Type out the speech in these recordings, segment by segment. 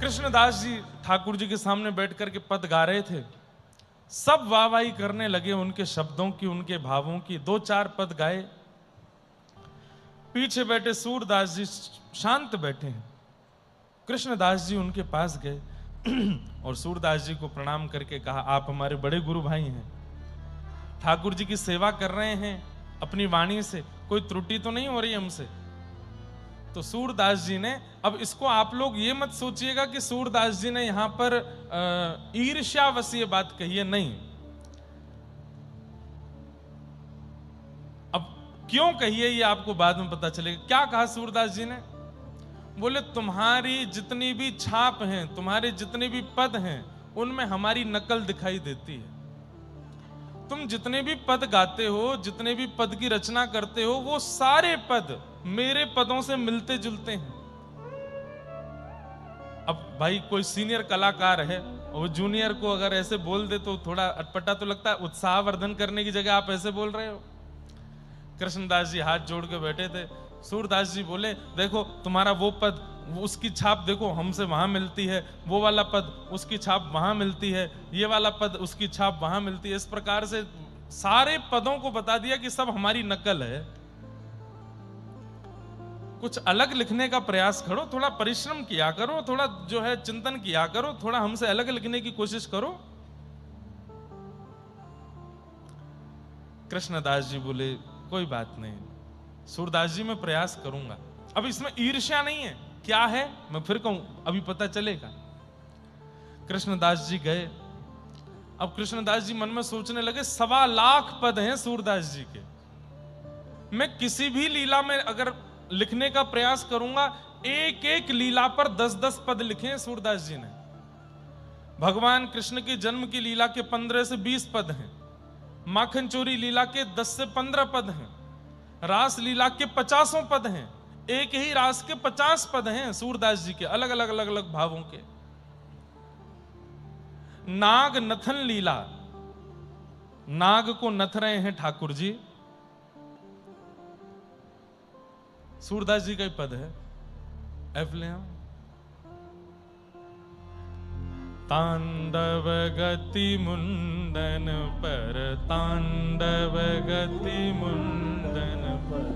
कृष्णदास जी ठाकुर जी के सामने बैठ करके पद गा रहे थे। सब वाहवाही करने लगे उनके शब्दों की, उनके भावों की। 2-4 पद गाए। पीछे बैठे सूरदास जी शांत बैठे हैं। कृष्णदास जी उनके पास गए और सूरदास जी को प्रणाम करके कहा, आप हमारे बड़े गुरु भाई हैं, ठाकुर जी की सेवा कर रहे हैं, अपनी वाणी से कोई त्रुटि तो नहीं हो रही हमसे? तो सूरदास जी ने, अब इसको आप लोग ये मत सोचिएगा कि सूरदास जी ने यहां पर ईर्ष्यावश ये बात कही है, नहीं। अब क्यों कही है ये आपको बाद में पता चलेगा। क्या कहा सूरदास जी ने? बोले, तुम्हारी जितनी भी छाप हैं, तुम्हारे जितने भी पद हैं, उनमें हमारी नकल दिखाई देती है। तुम जितने भी पद गाते हो, जितने भी पद की रचना करते हो, वो सारे पद मेरे पदों से मिलते जुलते हैं। अब भाई कोई सीनियर कलाकार है और वो जूनियर को अगर ऐसे बोल दे तो थोड़ा अटपटा तो लगता है। उत्साहवर्धन करने की जगह आप ऐसे बोल रहे हो। कृष्णदास जी हाथ जोड़ के बैठे थे। सूरदास जी बोले, देखो तुम्हारा वो पद, उसकी छाप देखो हमसे वहां मिलती है, वो वाला पद उसकी छाप वहां मिलती है, ये वाला पद उसकी छाप वहां मिलती है। इस प्रकार से सारे पदों को बता दिया कि सब हमारी नकल है। कुछ अलग लिखने का प्रयास करो, थोड़ा परिश्रम किया करो, थोड़ा जो है चिंतन किया करो, थोड़ा हमसे अलग लिखने की कोशिश करो। कृष्णदास जी बोले, कोई बात नहीं सूरदास जी, मैं प्रयास करूंगा। अब इसमें ईर्ष्या नहीं है, क्या है मैं फिर कहूं, अभी पता चलेगा। कृष्णदास जी गए। अब कृष्णदास जी मन में सोचने लगे, 1.25 लाख पद हैं सूरदास जी के। मैं किसी भी लीला में अगर लिखने का प्रयास करूंगा, एक एक लीला पर 10-10 पद लिखे हैं सूरदास जी ने। भगवान कृष्ण के जन्म की लीला के 15 से 20 पद हैं। माखन चोरी लीला के 10 से 15 पद हैं। रास लीला के 50 पद हैं। एक ही रास के 50 पद हैं सूरदास जी के, अलग अलग अलग अलग भावों के। नाग नथन लीला, नाग को नथ रहे हैं ठाकुर जी, सूरदास जी का ही पद है। तांडव गति मुंडन पर, तांडव गति मुंडन पर,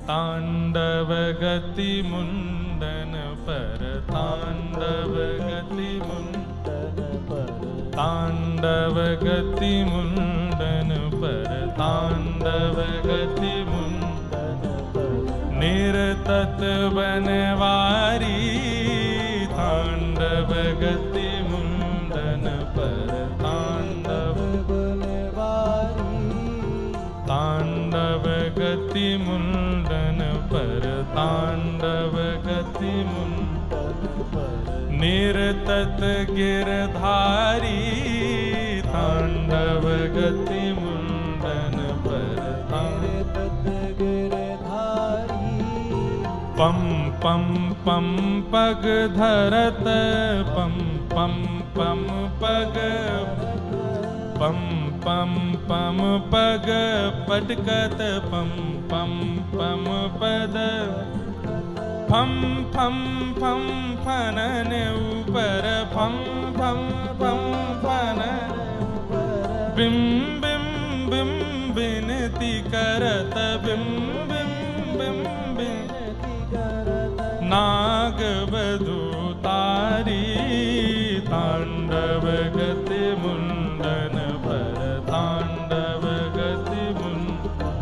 तांडव गति मुंडन पर, तांडव गति मुंडन पर, तांडव गति मुंडन पर, तांडव गति मुंडन पर, निरतत बनवारी, तांडव गति मुंडन पर, तांडव बनवारी, तांडव गति मुंडन पर, तांडव गति मुंडन पर, निरतत गिरधारी, तांडव गति मुंडन पर, निरतत गिरधारी, पम पम पम पग धरत, पम पम पम पग, पम पम पम पग पटकत, पम पम पम पद, फम फम फम फनन ऊपर, फम फम फम फनन ऊपर, बिम बिम बिम बिनती करत, बिम बिम बिम बिनती करत, नाग बधू तारी, तांडव गति मुंडन पर, तांडव गति मुंडन,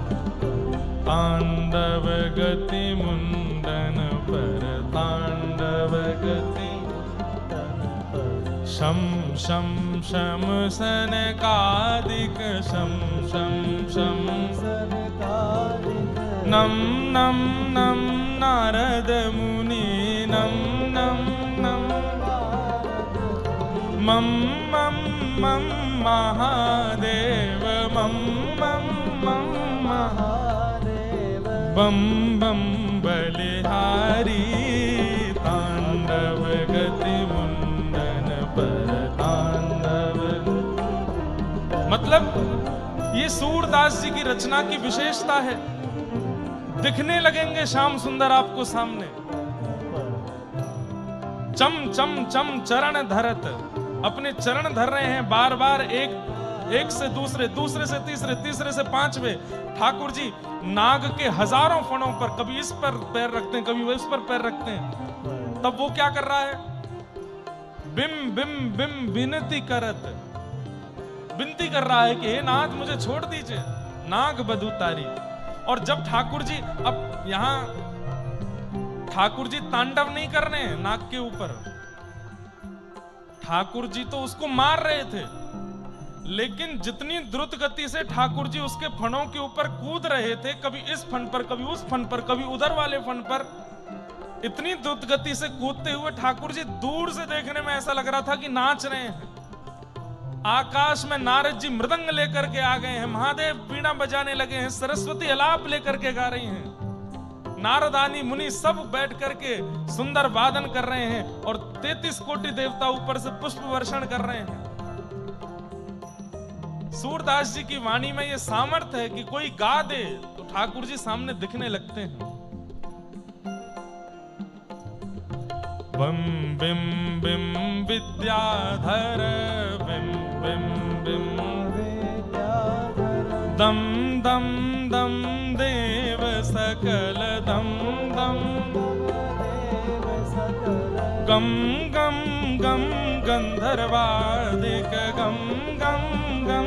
तांडव गति मुंडन पर, तांडव गति मुंडन पर, शम शम शम सनकादिक, शम शम शम सनकादिक, नम नम नम नारद मुनि, नम नम नम मम मम मम महादेव, मम मम मम महादेव, बम बम बलिहारी, तांडव गति मुंडन पर, तांडव। मतलब ये सूरदास जी की रचना की विशेषता है। दिखने लगेंगे श्याम सुंदर आपको सामने, चम चम चम चरण धरत, अपने चरण धर रहे हैं बार बार, एक से दूसरे, दूसरे से तीसरे, तीसरे से पांचवे। ठाकुर जी नाग के हजारों फणों पर, कभी इस पर पैर रखते हैं, कभी इस पर पैर रखते हैं। तब वो क्या कर रहा है? बिम बिम बिम विनती करत, विनती कर रहा है कि हे नाथ मुझे छोड़ दीजिए, नाग बधु तारी। और जब ठाकुर जी, अब यहां ठाकुर जी तांडव नहीं कर रहे हैं नाग के ऊपर, ठाकुर जी तो उसको मार रहे थे, लेकिन जितनी द्रुत गति से ठाकुर जी उसके फणों के ऊपर कूद रहे थे, कभी इस फण पर, कभी उस फण पर, कभी उधर वाले फण पर, इतनी द्रुत गति से कूदते हुए ठाकुर जी दूर से देखने में ऐसा लग रहा था कि नाच रहे हैं। आकाश में नारद जी मृदंग लेकर के आ गए हैं, महादेव वीणा बजाने लगे हैं, सरस्वती अलाप लेकर के गा रही हैं, नारद आदि मुनि सब बैठ करके सुंदर वादन कर रहे हैं, और 33 कोटि देवता ऊपर से पुष्प वर्षण कर रहे हैं। सूरदास जी की वाणी में यह सामर्थ्य है कि कोई गा दे तो ठाकुर जी सामने दिखने लगते हैं। बम बिम बिम विद्याधर, बिम बिम बिम दम दम दम देव सकल दम दम, गम गम गम गंधर्वादिक गम गम गम,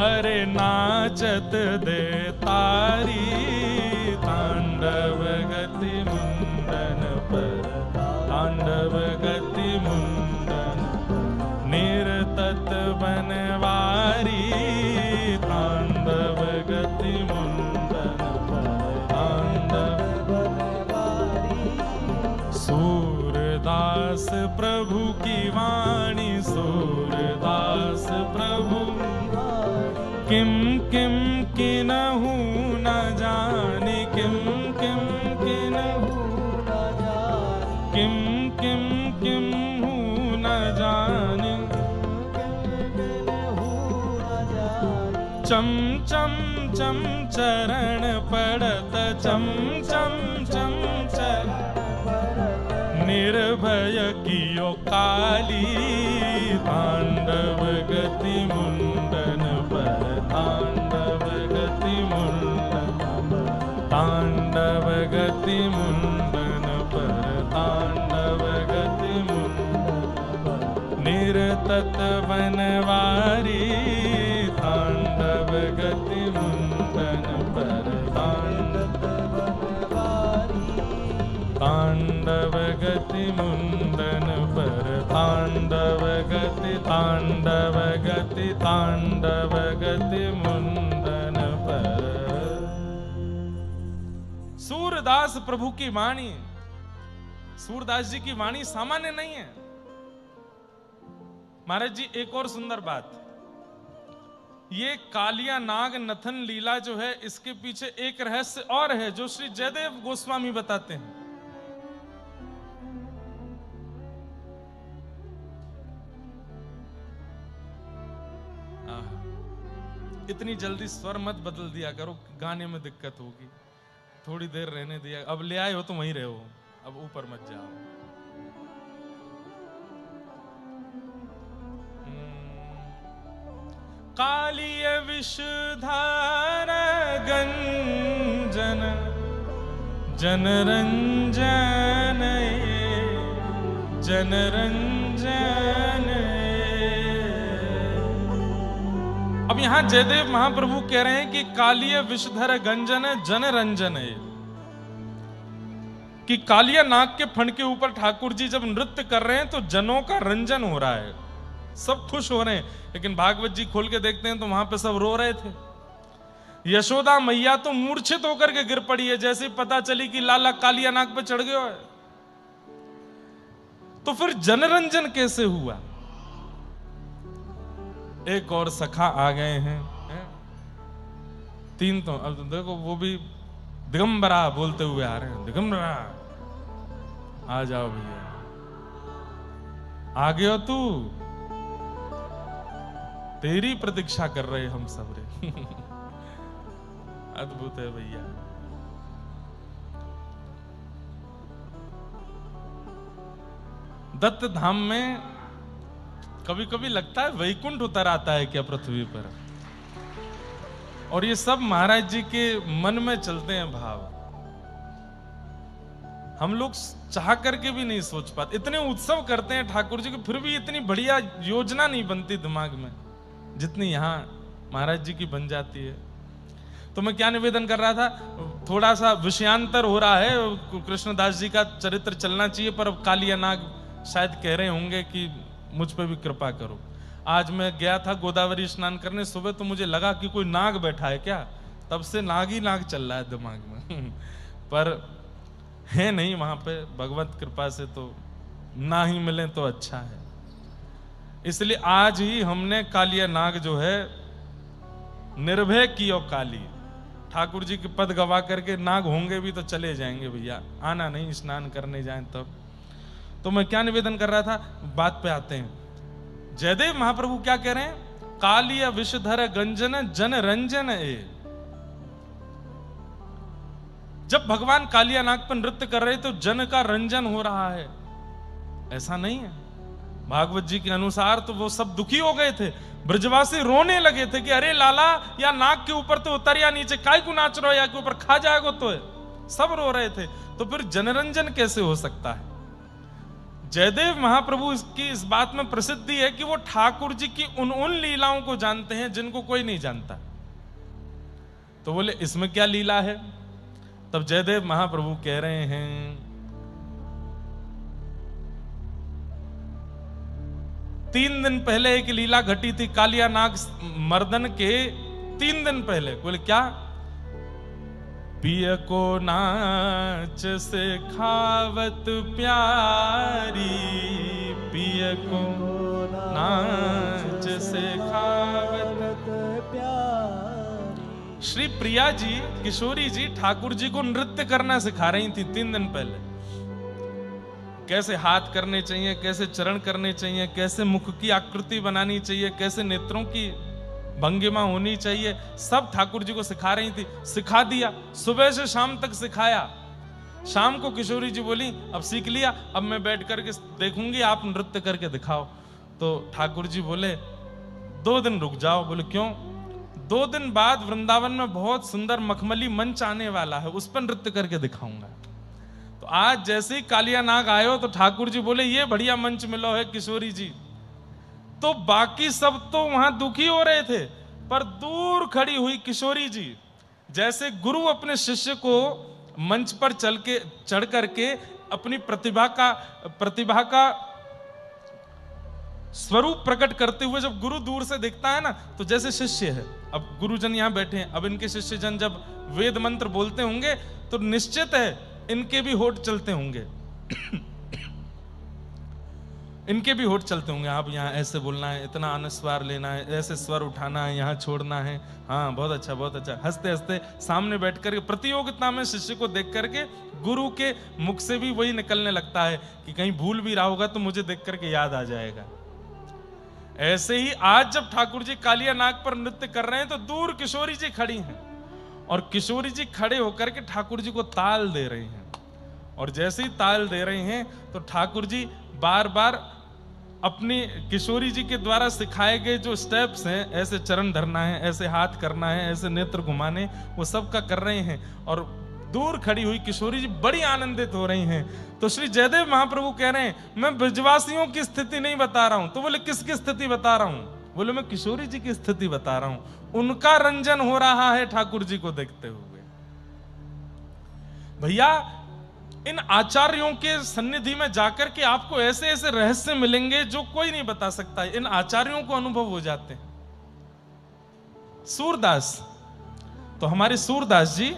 अरे नाचत दे तारी तांडव गति मुंडन पर, तांडव गति मुंडन निरतत बनवारी, तांडव गति मुंडन पर, तांडव बनवारी। सूरदास प्रभु की वाणी, सूरदास प्रभु किम किम किन्हु न जाने, किम किम किन्हु न जाने, किम किम किन्हु न जाने, चम चम चम चरण पड़त, चम चम चम चरण पड़त, निर्भय कियो काली, तांडव गति मुंडन पर, तांडव गति मुंडन, तांडव गति मुंडन पर, तांडव गति मुंडन निरतत बनवारी, तांडव गति मुंडन पर, तांडव बनवारी, तांडव गति मुंडन पर, तांडव गति, तांडव गति, तांडव गति मुंडन पर। सूरदास प्रभु की वाणी, सूरदास जी की वाणी सामान्य नहीं है महाराज जी। एक और सुंदर बात, ये कालिया नाग नथन लीला जो है, इसके पीछे एक रहस्य और है जो श्री जयदेव गोस्वामी बताते हैं। इतनी जल्दी स्वर मत बदल दिया करो, गाने में दिक्कत होगी, थोड़ी देर रहने दिया। अब ले आए हो तो वहीं रहो, अब ऊपर मत जाओ। कालिय विषधार गंजन जनरंजन, जनरंजन। अब यहां जयदेव महाप्रभु कह रहे हैं कि कालिय विषधर गंजन जनरंजन है, कि कालिया नाग के फण के ऊपर ठाकुर जी जब नृत्य कर रहे हैं तो जनों का रंजन हो रहा है, सब खुश हो रहे हैं। लेकिन भागवत जी खोल के देखते हैं तो वहां पे सब रो रहे थे। यशोदा मैया तो मूर्छित होकर के गिर पड़ी है, जैसे पता चली कि लाला कालिया नाग पे चढ़ गया है। तो फिर जनरंजन कैसे हुआ? एक और सखा आ गए हैं, तीन तो अब देखो वो भी दिगंबरा बोलते हुए आ रहे हैं। दिगंबरा आ जाओ भैया, आ गए हो तू, तेरी प्रतीक्षा कर रहे हम सब रे। अद्भुत है भैया। दत्त धाम में कभी कभी लगता है वैकुंठ उतर आता है क्या पृथ्वी पर। और ये सब महाराज जी के मन में चलते हैं भाव, हम लोग चाह करके भी नहीं सोच पाते। इतने उत्सव करते हैं ठाकुर जी के, फिर भी इतनी बढ़िया योजना नहीं बनती दिमाग में जितनी यहाँ महाराज जी की बन जाती है। तो मैं क्या निवेदन कर रहा था, थोड़ा सा विषयांतर हो रहा है, कृष्णदास जी का चरित्र चलना चाहिए, पर अब कालिया नाग शायद कह रहे होंगे कि मुझ पे भी कृपा करो। आज मैं गया था गोदावरी स्नान करने सुबह, तो मुझे लगा कि कोई नाग बैठा है क्या, तब से नाग ही नाग चल रहा है दिमाग में पर है नहीं वहां पे, भगवत कृपा से तो ना ही मिले तो अच्छा है। इसलिए आज ही हमने कालिया नाग जो है निर्भय की और काली, ठाकुर जी के पद गवा करके नाग होंगे भी तो चले जाएंगे भैया, आना नहीं, स्नान करने जाएं तब। तो मैं क्या निवेदन कर रहा था, बात पे आते हैं। जयदेव महाप्रभु क्या कह रहे हैं, कालिया विषधर गंजन जन रंजन ए। जब भगवान कालिया नाग पर नृत्य कर रहे तो जन का रंजन हो रहा है, ऐसा नहीं है। भागवत जी के अनुसार तो वो सब दुखी हो गए थे, ब्रजवासी रोने लगे थे कि अरे लाला, या नाग के ऊपर तो उतर या नीचे, काय को नाच रहे हो, या के ऊपर खा जाएगा तो है। सब रो रहे थे, तो फिर जनरंजन कैसे हो सकता है। जयदेव महाप्रभु इसकी इस बात में प्रसिद्धि है कि वो ठाकुर जी की उन लीलाओं को जानते हैं जिनको कोई नहीं जानता। तो बोले इसमें क्या लीला है। तब जयदेव महाप्रभु कह रहे हैं, 3 दिन पहले एक लीला घटी थी कालिया नाग मर्दन के 3 दिन पहले। बोले क्या, पिय को नाच से खावत प्यारी, पिय को नाच से खावत प्यारी। श्री प्रिया जी, किशोरी जी ठाकुर जी को नृत्य करना सिखा रही थी 3 दिन पहले। कैसे हाथ करने चाहिए, कैसे चरण करने चाहिए, कैसे मुख की आकृति बनानी चाहिए, कैसे नेत्रों की भंगिमा होनी चाहिए, सब ठाकुर जी को सिखा रही थी। सिखा दिया, सुबह से शाम तक सिखाया। शाम को किशोरी जी बोली अब सीख लिया, अब मैं बैठ करके देखूंगी, आप नृत्य करके दिखाओ। तो ठाकुर जी बोले 2 दिन रुक जाओ। बोले क्यों। 2 दिन बाद वृंदावन में बहुत सुंदर मखमली मंच आने वाला है, उस पर नृत्य करके दिखाऊंगा। तो आज जैसे ही कालिया नाग आयो तो ठाकुर जी बोले ये बढ़िया मंच मिलो है किशोरी जी। तो बाकी सब तो वहां दुखी हो रहे थे, पर दूर खड़ी हुई किशोरी जी, जैसे गुरु अपने शिष्य को मंच पर चढ़ करके अपनी प्रतिभा का स्वरूप प्रकट करते हुए जब गुरु दूर से दिखता है ना, तो जैसे शिष्य है, अब गुरुजन यहां बैठे हैं, अब इनके शिष्यजन जब वेद मंत्र बोलते होंगे तो निश्चित है इनके भी होठ चलते होंगे इनके भी होठ चलते होंगे। आप यहाँ ऐसे बोलना है, इतना अनुस्वार लेना है, ऐसे स्वर उठाना है, यहाँ छोड़ना है, हाँ बहुत अच्छा बहुत अच्छा, हंसते हंसते सामने बैठ कर प्रतियोगिता में शिष्य को देख करके गुरु के मुख से भी वही निकलने लगता है कि कहीं भूल भी रहा होगा तो मुझे देख करके याद आ जाएगा। ऐसे ही आज जब ठाकुर जी कालिया नाग पर नृत्य कर रहे हैं तो दूर किशोरी जी खड़ी हैं, और किशोरी जी खड़े होकर के ठाकुर जी को ताल दे रहे हैं। और जैसे ही ताल दे रहे हैं तो ठाकुर जी बार बार अपनी किशोरी जी के द्वारा सिखाए गए जो स्टेप्स हैं, ऐसे चरण धरना है, ऐसे हाथ करना है, ऐसे नेत्र घुमाने, वो सब का कर रहे हैं। और दूर खड़ी हुई किशोरी जी बड़ी आनंदित हो रही हैं। तो श्री जयदेव महाप्रभु कह रहे हैं मैं ब्रजवासियों की स्थिति नहीं बता रहा हूं। तो बोले किसकी स्थिति बता रहा हूं। बोले मैं किशोरी जी की स्थिति बता रहा हूं, उनका रंजन हो रहा है ठाकुर जी को देखते हुए। भैया इन आचार्यों के सन्निधि में जाकर के आपको ऐसे ऐसे रहस्य मिलेंगे जो कोई नहीं बता सकता है, इन आचार्यों को अनुभव हो जाते हैं। सूरदास, तो हमारे सूरदास जी,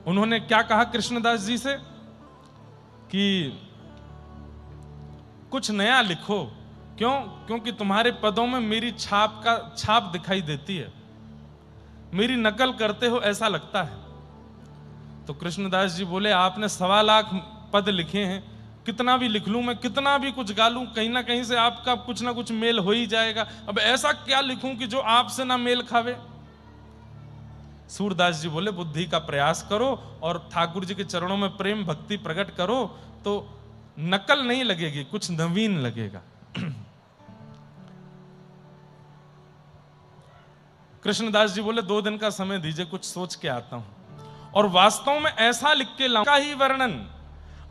उन्होंने क्या कहा कृष्णदास जी से कि कुछ नया लिखो। क्यों? क्योंकि तुम्हारे पदों में मेरी छाप दिखाई देती है, मेरी नकल करते हो ऐसा लगता है। तो कृष्णदास जी बोले आपने 1.25 लाख पद लिखे हैं, कितना भी लिख लूं मैं, कितना भी कुछ गा लूं, कहीं ना कहीं से आपका कुछ ना कुछ मेल हो ही जाएगा। अब ऐसा क्या लिखूं कि जो आपसे ना मेल खावे। सूरदास जी बोले बुद्धि का प्रयास करो और ठाकुर जी के चरणों में प्रेम भक्ति प्रकट करो, तो नकल नहीं लगेगी, कुछ नवीन लगेगा। कृष्णदास जी बोले 2 दिन का समय दीजिए, कुछ सोच के आता हूं। और वास्तव में ऐसा लिख के लाऊंगा ही वर्णन,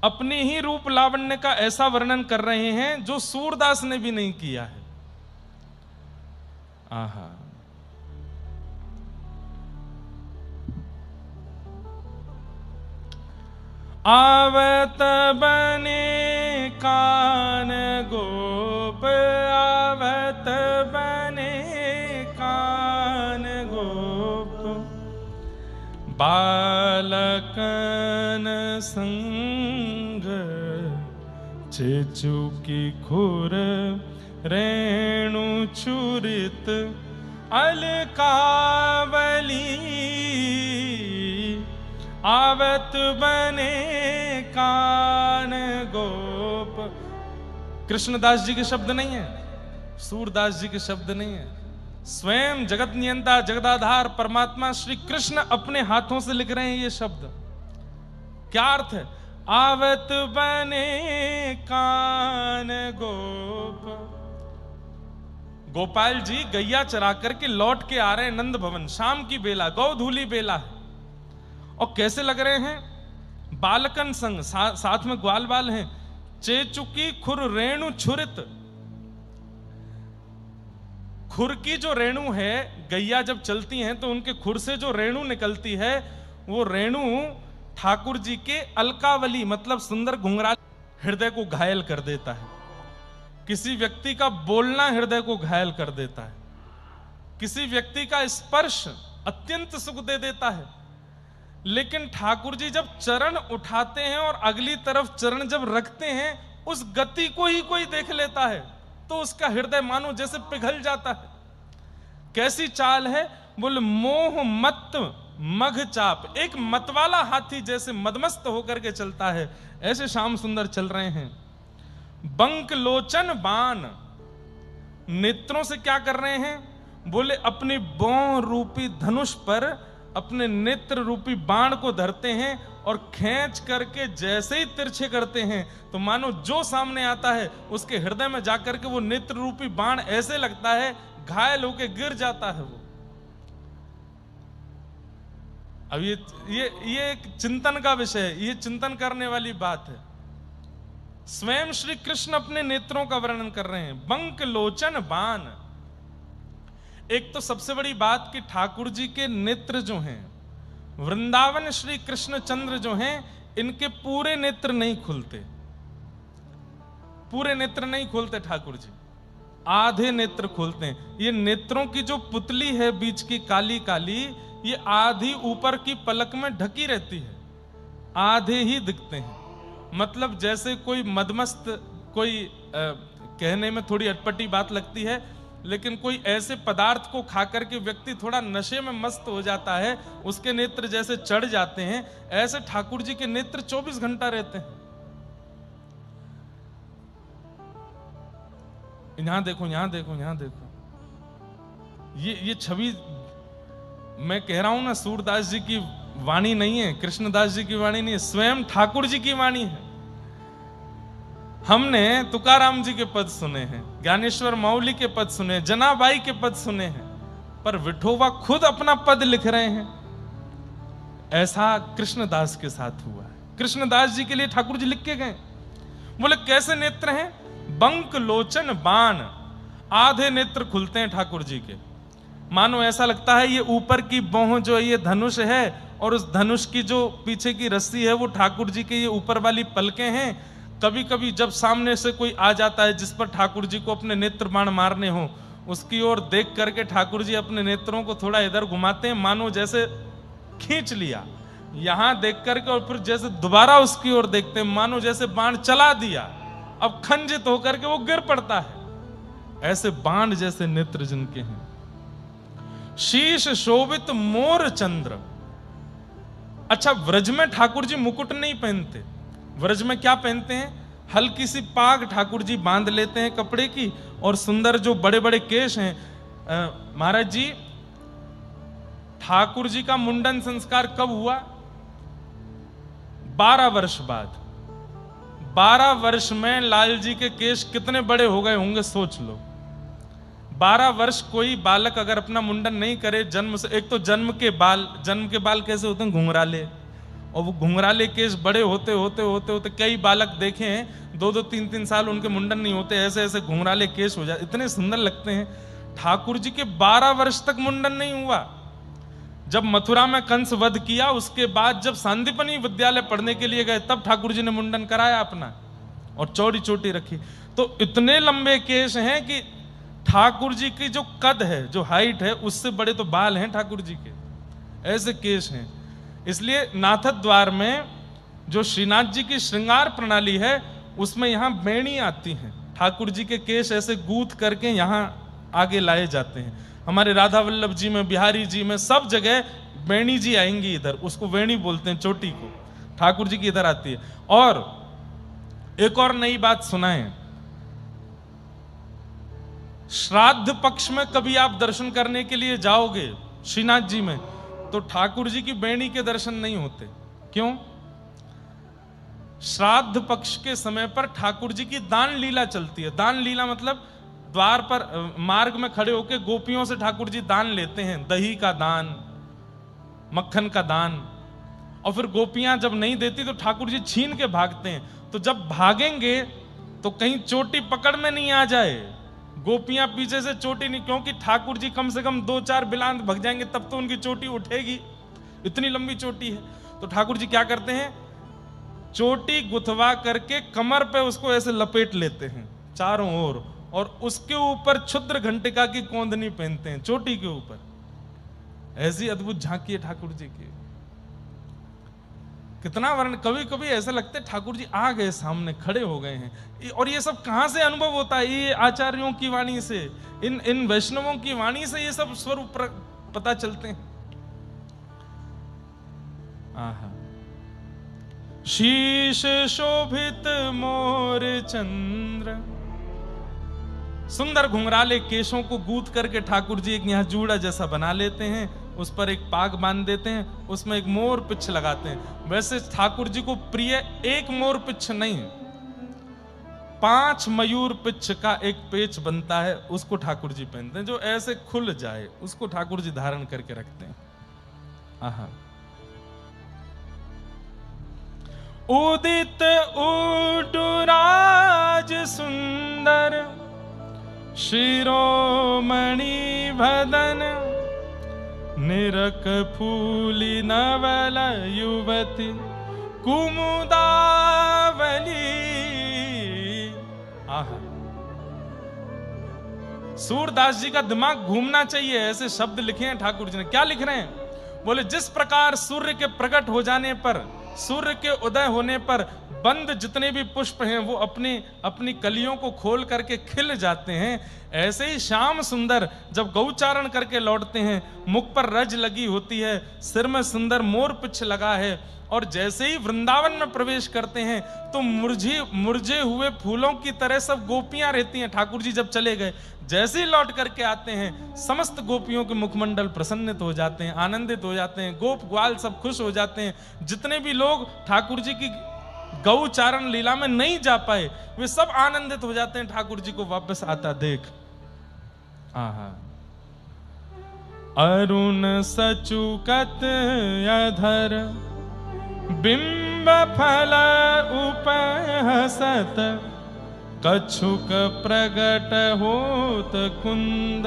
अपनी ही रूप लावण्य का ऐसा वर्णन कर रहे हैं जो सूरदास ने भी नहीं किया है। आहा, आवत बने कान गोप, आवत बने कान गोप, बालकन संग चेचुकी खुर रेणु चुरित अलकावली, आवत बने कान गोप। कृष्णदास जी के शब्द नहीं है, सूरदास जी के शब्द नहीं है, स्वयं जगत नियंता जगदाधार परमात्मा श्री कृष्ण अपने हाथों से लिख रहे हैं ये शब्द। क्या अर्थ है? आवत बने कान गोप। गोपाल जी गैया चरा करके लौट के आ रहे हैं नंद भवन, शाम की बेला, गौधूली बेला है, और कैसे लग रहे हैं? बालकन संग, साथ में ग्वाल बाल हैं, चेचुकी खुर रेणु छुरित। खुर की जो रेणु है, गैया जब चलती हैं तो उनके खुर से जो रेणु निकलती है, वो रेणु ठाकुर जी के अलकावली मतलब सुंदर घुंघराल हृदय को घायल कर देता है। किसी व्यक्ति का बोलना हृदय को घायल कर देता है, किसी व्यक्ति का स्पर्श अत्यंत सुख दे देता है। लेकिन ठाकुर जी जब चरण उठाते हैं और अगली तरफ चरण जब रखते हैं, उस गति को ही कोई देख लेता है तो उसका हृदय मानो जैसे पिघल जाता है। कैसी चाल है? बोले मोह मत मघ चाप, एक मतवाला हाथी जैसे मदमस्त होकर के चलता है, ऐसे श्याम सुंदर चल रहे हैं। बंक लोचन बाण, नेत्रों से क्या कर रहे हैं? बोले अपनी बौं रूपी धनुष पर अपने नेत्र रूपी बाण को धरते हैं और खींच करके जैसे ही तिरछे करते हैं तो मानो जो सामने आता है उसके हृदय में जाकर के वो नेत्र रूपी बाण ऐसे लगता है घायल होके गिर जाता है वो। अब ये एक चिंतन का विषय है, ये चिंतन करने वाली बात है। स्वयं श्री कृष्ण अपने नेत्रों का वर्णन कर रहे हैं, बंक लोचन बाण। एक तो सबसे बड़ी बात कि ठाकुर जी के नेत्र जो हैं, वृंदावन श्री कृष्ण चंद्र जो हैं, इनके पूरे नेत्र नहीं खुलते, पूरे नेत्र नहीं खोलते ठाकुर जी, आधे नेत्र खोलते हैं। ये नेत्रों की जो पुतली है बीच की काली काली, ये आधी ऊपर की पलक में ढकी रहती है, आधे ही दिखते हैं। मतलब जैसे कोई मदमस्त, कोई कहने में थोड़ी अटपटी बात लगती है, लेकिन कोई ऐसे पदार्थ को खाकर के व्यक्ति थोड़ा नशे में मस्त हो जाता है, उसके नेत्र जैसे चढ़ जाते हैं, ऐसे ठाकुर जी के नेत्र 24 घंटा रहते हैं। यहां देखो, यहां देखो, यहां देखो, ये छवि मैं कह रहा हूं ना, सूरदास जी की वाणी नहीं है, कृष्णदास जी की वाणी नहीं है, स्वयं ठाकुर जी की वाणी है। हमने तुकाराम जी के पद सुने हैं, ज्ञानेश्वर मौली के पद सुने, जनाबाई के पद सुने हैं, पर विठोबा खुद अपना पद लिख रहे हैं। ऐसा कृष्णदास के साथ हुआ है। कृष्णदास जी के लिए ठाकुर जी लिख के गए। बोले कैसे नेत्र हैं? बंक लोचन बाण, आधे नेत्र खुलते हैं ठाकुर जी के, मानो ऐसा लगता है ये ऊपर की बौं जो है ये धनुष है, और उस धनुष की जो पीछे की रस्सी है वो ठाकुर जी के ये ऊपर वाली पलकें हैं। कभी कभी जब सामने से कोई आ जाता है जिस पर ठाकुर जी को अपने नेत्र बाण मारने हो, उसकी ओर देख करके ठाकुर जी अपने नेत्रों को थोड़ा इधर घुमाते हैं, मानो जैसे खींच लिया, यहां देख करके, और फिर जैसे दोबारा उसकी ओर देखते हैं, मानो जैसे बाण चला दिया, अब खंजित होकर के वो गिर पड़ता है। ऐसे बाण जैसे नेत्र जिनके हैं। शीश शोभित मोर चंद्र। अच्छा, व्रज में ठाकुर जी मुकुट नहीं पहनते, व्रज में क्या पहनते हैं? हल्की सी पाग ठाकुर जी बांध लेते हैं कपड़े की, और सुंदर जो बड़े बड़े केश हैं। महाराज जी, ठाकुर जी का मुंडन संस्कार कब हुआ? 12 वर्ष बाद। 12 वर्ष में लाल जी के केश कितने बड़े हो गए होंगे, सोच लो। 12 वर्ष कोई बालक अगर अपना मुंडन नहीं करे जन्म से, एक तो जन्म के बाल कैसे होते हैं, घुंघराले, और वो घुंघराले केश बड़े होते होते होते होते कई बालक देखे हैं 2-2 3-3 साल उनके मुंडन नहीं होते, ऐसे ऐसे घुंघराले केश हो जाते, इतने सुंदर लगते हैं। ठाकुर जी के 12 वर्ष तक मुंडन नहीं हुआ। जब मथुरा में कंस वध किया उसके बाद जब सांदीपनि विद्यालय पढ़ने के लिए गए तब ठाकुर जी ने मुंडन कराया अपना, और चौड़ी चोटी रखी। तो इतने लंबे केश हैं कि ठाकुर जी की जो कद है, जो हाइट है, उससे बड़े तो बाल हैं ठाकुर जी के, ऐसे केश हैं। इसलिए नाथ द्वार में जो श्रीनाथ जी की श्रृंगार प्रणाली है उसमें यहां बेणी आती है, ठाकुर जी के केश ऐसे गूंथ करके यहां आगे लाए जाते हैं। हमारे राधा वल्लभ जी में, बिहारी जी में, सब जगह बेणी जी आएंगी इधर, उसको वेणी बोलते हैं चोटी को, ठाकुर जी की इधर आती है। और एक और नई बात सुनाएं, श्राद्ध पक्ष में कभी आप दर्शन करने के लिए जाओगे श्रीनाथ जी में तो ठाकुर जी की बेणी के दर्शन नहीं होते। क्यों? श्राद्ध पक्ष के समय पर ठाकुर जी की दान लीला चलती है। दान लीला मतलब द्वार पर मार्ग में खड़े होकर गोपियों से ठाकुर जी दान लेते हैं, दही का दान, मक्खन का दान, और फिर गोपियां जब नहीं देती तो ठाकुर जी छीन के भागते हैं। तो जब भागेंगे तो कहीं चोटी पकड़ में नहीं आ जाए, गोपियां पीछे से चोटी नहीं, क्योंकि ठाकुर जी कम से कम 2-4 बिलांत भग जाएंगे तब तो उनकी चोटी उठेगी, इतनी लंबी चोटी है। तो ठाकुर जी क्या करते हैं, चोटी गुथवा करके कमर पे उसको ऐसे लपेट लेते हैं चारों ओर, और उसके ऊपर क्षुद्र घंटिका की कोंदनी पहनते हैं चोटी के ऊपर। ऐसी अद्भुत झांकी है ठाकुर जी की, कितना वर्ण। कभी कभी ऐसा लगता है ठाकुर जी आ गए सामने, खड़े हो गए हैं। और ये सब कहां से अनुभव होता है? ये आचार्यों की वाणी से, इन वैष्णवों की वाणी से ये सब स्वरूप पता चलते हैं। आहा, शीश शोभित मोर चंद्र, सुंदर घुंघराले केशों को गूंथ करके ठाकुर जी एक यहाँ जूड़ा जैसा बना लेते हैं, उस पर एक पाग बांध देते हैं, उसमें एक मोर पिच्छ लगाते हैं। वैसे ठाकुर जी को प्रिय एक मोर पिच्छ नहीं, 5 मयूर पिच्छ का एक पेच बनता है, उसको ठाकुर जी पहनते हैं, जो ऐसे खुल जाए, उसको ठाकुर जी धारण करके रखते हैं। आहा, उदित उडुराज सुंदर शिरोमणि भदन, निरक फूली नवल युवती कुमुदावली। आहा, सूरदास जी का दिमाग घूमना चाहिए, ऐसे शब्द लिखे हैं ठाकुर जी ने। क्या लिख रहे हैं? बोले जिस प्रकार सूर्य के प्रकट हो जाने पर, सूर्य के उदय होने पर बंद जितने भी पुष्प हैं वो अपनी अपनी कलियों को खोल करके खिल जाते हैं, ऐसे ही श्याम सुंदर जब गौचारण करके लौटते हैं, मुख पर रज लगी होती है, सिर में सुंदर मोर पिच्छ लगा है, और जैसे ही वृंदावन में प्रवेश करते हैं तो मुरझे हुए फूलों की तरह सब गोपियां रहती हैं। ठाकुर जी जब चले गए, जैसे ही लौट करके आते हैं, समस्त गोपियों के मुखमंडल प्रसन्नित हो जाते हैं, आनंदित हो जाते हैं, गोप ग्वाल सब खुश हो जाते हैं। जितने भी लोग ठाकुर जी की गौचारण लीला में नहीं जा पाए वे सब आनंदित हो जाते हैं ठाकुर जी को वापस आता देख। आहा, अरुण सचुकत अधर बिंब फल उपहसत, कछुक प्रगट होत कुंद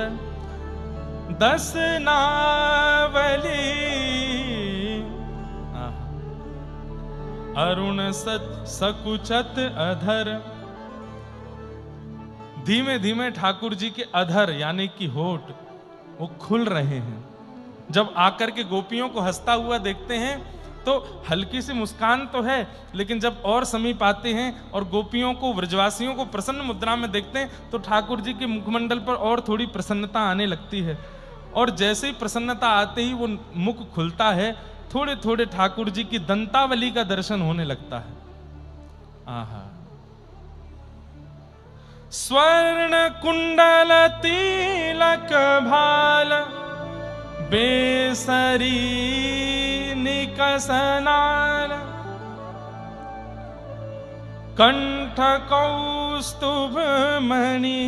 दस नावली। अरुण सकुचत अधर, धीमे धीमे ठाकुर जी के अधर यानी कि होठ वो खुल रहे हैं। जब आकर के गोपियों को हंसता हुआ देखते हैं तो हल्की सी मुस्कान तो है, लेकिन जब और समीप आते हैं और गोपियों को, व्रजवासियों को प्रसन्न मुद्रा में देखते हैं तो ठाकुर जी के मुखमंडल पर और थोड़ी प्रसन्नता आने लगती है। और जैसे ही प्रसन्नता आते ही वो मुख खुलता है, थोड़े थोड़े ठाकुर जी की दंतावली का दर्शन होने लगता है। आहा, स्वर्ण कुंडल तिलक भाल बेसरी निकसनाल, कंठ कौस्तुभ मणि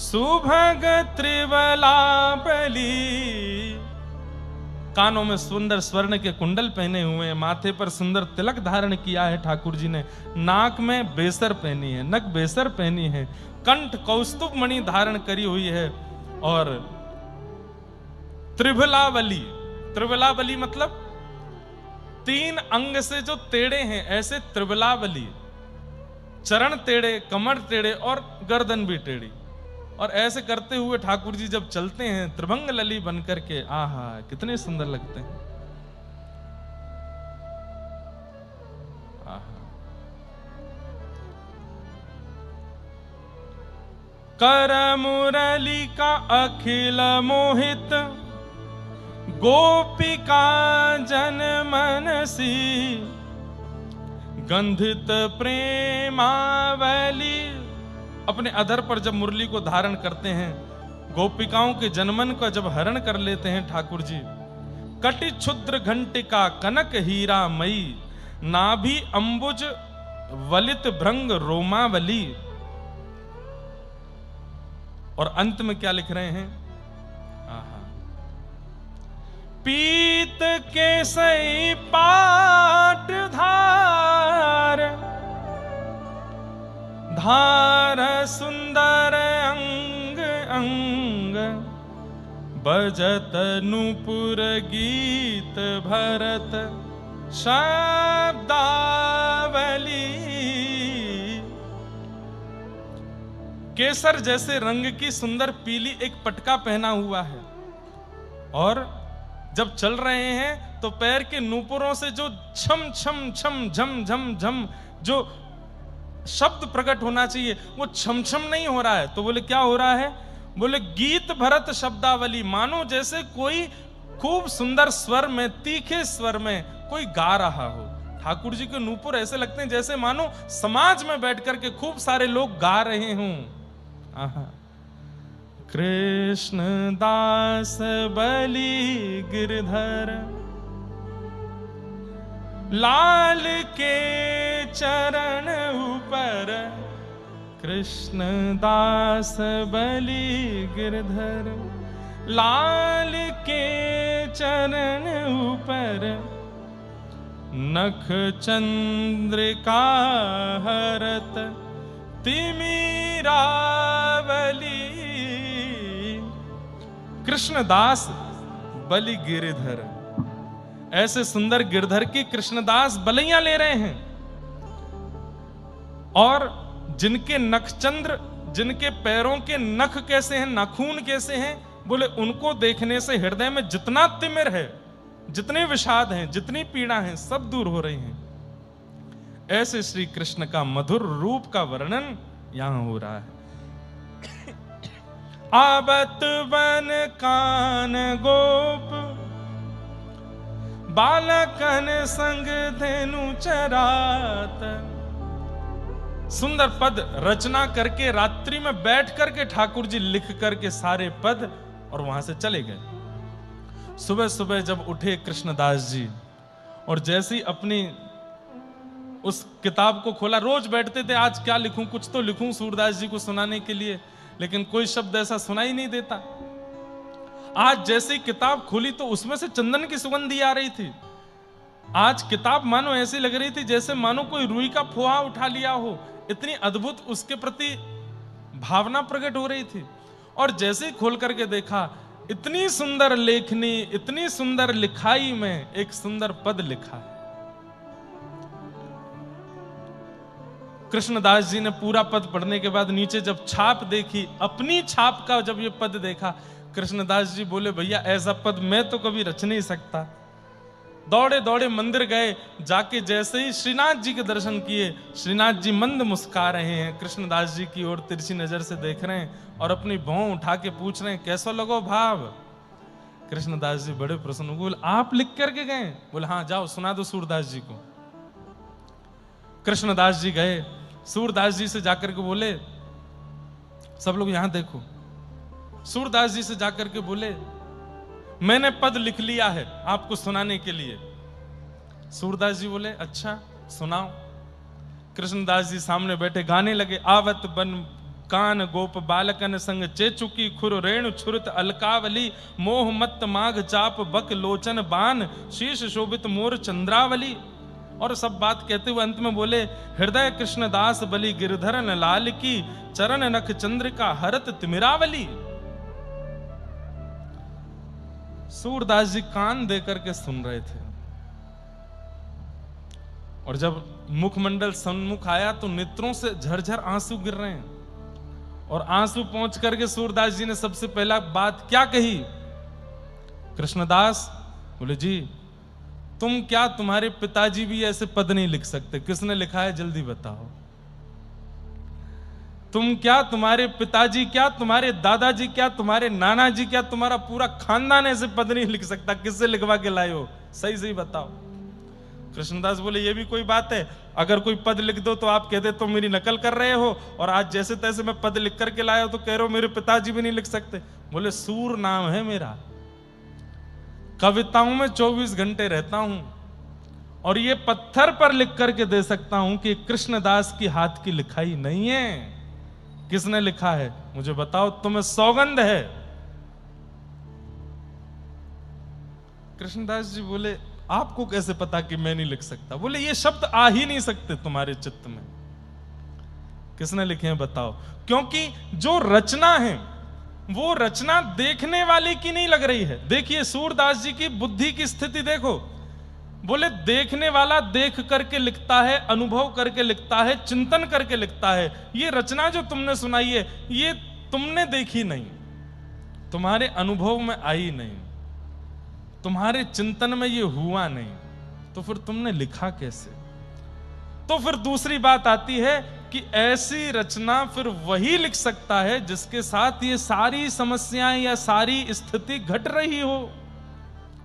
सुभग त्रिवला बली। कानों में सुंदर स्वर्ण के कुंडल पहने हुए हैं, माथे पर सुंदर तिलक धारण किया है ठाकुर जी ने, नाक में बेसर पहनी है, नक बेसर पहनी है, कंठ कौस्तुभ मणि धारण करी हुई है, और त्रिभलावली, त्रिभलावली मतलब 3 अंग से जो टेढ़े हैं, ऐसे त्रिभलावली, चरण टेढ़े, कमर टेढ़े और गर्दन भी टेढ़ी, और ऐसे करते हुए ठाकुर जी जब चलते हैं त्रिभंग लली बनकर के, आहा कितने सुंदर लगते हैं। आहा। कर मुरली का अखिल मोहित गोपिका जन मनसी, गंधित प्रेमावली। अपने अधर पर जब मुरली को धारण करते हैं, गोपिकाओं के जनमन का जब हरण कर लेते हैं ठाकुर जी। कटि क्षुद्र घंटिका कनक हीरा मई, नाभि अंबुज वलित भृंग रोमावली। और अंत में क्या लिख रहे हैं? आहा। पीत के सई पाट धार, धार सुंदर अंग अंग, बजत नूपुर गीत भरत शब्दावली। केसर जैसे रंग की सुंदर पीली एक पटका पहना हुआ है, और जब चल रहे हैं तो पैर के नूपुरों से जो छम छम छम झम झम झम जो शब्द प्रकट होना चाहिए वो छम छम नहीं हो रहा है। तो बोले क्या हो रहा है? बोले गीत भरत शब्दावली, मानो जैसे कोई खूब सुंदर स्वर में, तीखे स्वर में कोई गा रहा हो। ठाकुर जी के नूपुर ऐसे लगते हैं जैसे मानो समाज में बैठ करके खूब सारे लोग गा रहे हों। आहा। कृष्ण दास बलि गिरधर, लाल के चरण ऊपर, कृष्ण दास बलि गिरधर, लाल के चरण ऊपर, नख चंद्रिका हरत तिमिरावली। कृष्णदास बलि गिरधर, ऐसे सुंदर गिरधर की कृष्णदास बलियां ले रहे हैं, और जिनके नखचंद्र, जिनके पैरों के नख कैसे हैं, नाखून कैसे हैं, बोले उनको देखने से हृदय में जितना तिमिर है, जितने विषाद हैं, जितनी पीड़ा है, सब दूर हो रही हैं। ऐसे श्री कृष्ण का मधुर रूप का वर्णन यहां हो रहा है। आबत बन कान गोप, बालकन संग धेनु चरात। सुंदर पद रचना करके रात्रि में बैठ करके ठाकुर जी लिख करके सारे पद और वहां से चले गए। सुबह सुबह जब उठे कृष्णदास जी, और जैसे ही अपनी उस किताब को खोला, रोज बैठते थे आज क्या लिखूं, कुछ तो लिखूं सूरदास जी को सुनाने के लिए, लेकिन कोई शब्द ऐसा सुनाई नहीं देता। आज जैसे ही किताब खोली तो उसमें से चंदन की सुगंधी आ रही थी। आज किताब मानो ऐसी लग रही थी जैसे मानो कोई रुई का फोहा उठा लिया हो, इतनी अद्भुत उसके प्रति भावना प्रकट हो रही थी। और जैसे ही खोल करके देखा, इतनी सुंदर लेखनी, इतनी सुंदर लिखाई में एक सुंदर पद लिखा है। कृष्णदास जी ने पूरा पद पढ़ने के बाद नीचे जब छाप देखी, अपनी छाप का जब ये पद देखा, कृष्णदास जी बोले भैया ऐसा पद मैं तो कभी रच नहीं सकता। दौड़े दौड़े मंदिर गए, जाके जैसे ही श्रीनाथ जी के दर्शन किए, श्रीनाथ जी मंद मुस्कुरा रहे हैं, कृष्णदास जी की ओर तिरछी नजर से देख रहे हैं और अपनी भौं उठा के पूछ रहे हैं कैसा लगो भाव। कृष्णदास जी बड़े प्रसन्न, बोले आप लिख करके गए? बोले हाँ, जाओ सुना दो सूरदास जी को। कृष्णदास जी गए, सूरदास जी से जाकर के बोले, सब लोग यहां देखो, सूरदास जी से जाकर के बोले मैंने पद लिख लिया है आपको सुनाने के लिए। सूरदास जी बोले अच्छा सुनाओ। कृष्णदास जी सामने बैठे गाने लगे। आवत बन कान गोप बालकन संग चेचुकी खुर रेणु छुरत अलकावली मोह मत माघ चाप बक लोचन बान शीश शोभित मोर चंद्रावली। और सब बात कहते हुए अंत में बोले, हृदय कृष्णदास बलि गिरधरन लाल की चरण नख चंद्रिका हरत तिमिरावली। सूरदास जी कान देकर के सुन रहे थे, और जब मुखमंडल सन्मुख आया तो नेत्रों से झरझर आंसू गिर रहे हैं। और आंसू पहुंच करके सूरदास जी ने सबसे पहला बात क्या कही? कृष्णदास बोले, जी तुम क्या, तुम्हारे पिताजी भी ऐसे पद नहीं लिख सकते? किसने लिखा है जल्दी बताओ। तुम क्या, तुम्हारे पिताजी क्या, तुम्हारे दादाजी क्या, तुम्हारे नाना जी क्या, तुम्हारा पूरा खानदान ऐसे पद नहीं लिख सकता? किससे लिखवा के लाए हो? सही सही बताओ। कृष्णदास बोले, ये भी कोई बात है? अगर कोई पद लिख दो तो आप कहते तो मेरी नकल कर रहे हो, और आज जैसे तैसे मैं पद लिख करके लाया हो तो कह रहे हो मेरे पिताजी भी नहीं लिख सकते। बोले, सूर नाम है मेरा, कविताओं में 24 घंटे रहता हूं, और ये पत्थर पर लिख करके दे सकता हूं कि कृष्णदास की हाथ की लिखाई नहीं है। किसने लिखा है मुझे बताओ, तुम्हें सौगंध है। कृष्णदास जी बोले, आपको कैसे पता कि मैं नहीं लिख सकता? बोले, ये शब्द आ ही नहीं सकते तुम्हारे चित्त में। किसने लिखे हैं बताओ? क्योंकि जो रचना है वो रचना देखने वाले की नहीं लग रही है। देखिए सूरदास जी की बुद्धि की स्थिति देखो। बोले, देखने वाला देख करके लिखता है, अनुभव करके लिखता है, चिंतन करके लिखता है। ये रचना जो तुमने सुनाई है ये तुमने देखी नहीं, तुम्हारे अनुभव में आई नहीं, तुम्हारे चिंतन में ये हुआ नहीं, तो फिर तुमने लिखा कैसे? तो फिर दूसरी बात आती है कि ऐसी रचना फिर वही लिख सकता है जिसके साथ ये सारी समस्याएं या सारी स्थिति घट रही हो।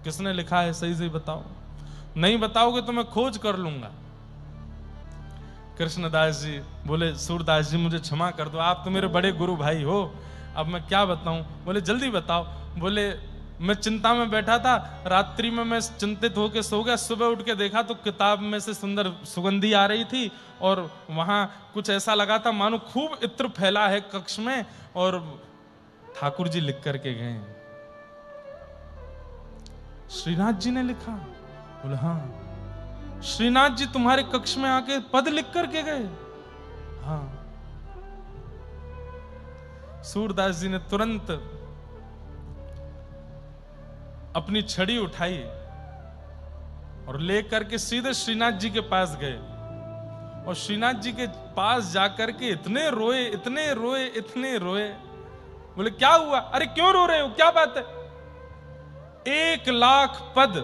किसने लिखा है सही सही बताओ। नहीं बताओगे तो मैं खोज कर लूंगा। कृष्णदास जी बोले, सूरदास जी मुझे क्षमा कर दो, आप तो मेरे बड़े गुरु भाई हो, अब मैं क्या बताऊं? बोले, जल्दी बताओ। बोले, मैं चिंता में बैठा था, रात्रि में मैं चिंतित होकर सो गया, सुबह उठ के देखा तो किताब में से सुंदर सुगंधी आ रही थी, और वहां कुछ ऐसा लगा था मानो खूब इत्र फैला है कक्ष में, और ठाकुर जी लिख करके गए। श्रीनाथ जी ने लिखा? बोले, हाँ। श्रीनाथ जी तुम्हारे कक्ष में आके पद लिख करके गए? हाँ। सूरदास जी ने तुरंत अपनी छड़ी उठाई और लेकर के सीधे श्रीनाथ जी के पास गए, और श्रीनाथ जी के पास जाकर के इतने रोए, इतने रोए, इतने रोए। बोले, क्या हुआ? अरे क्यों रो रहे हो, क्या बात है? 1,00,000 पद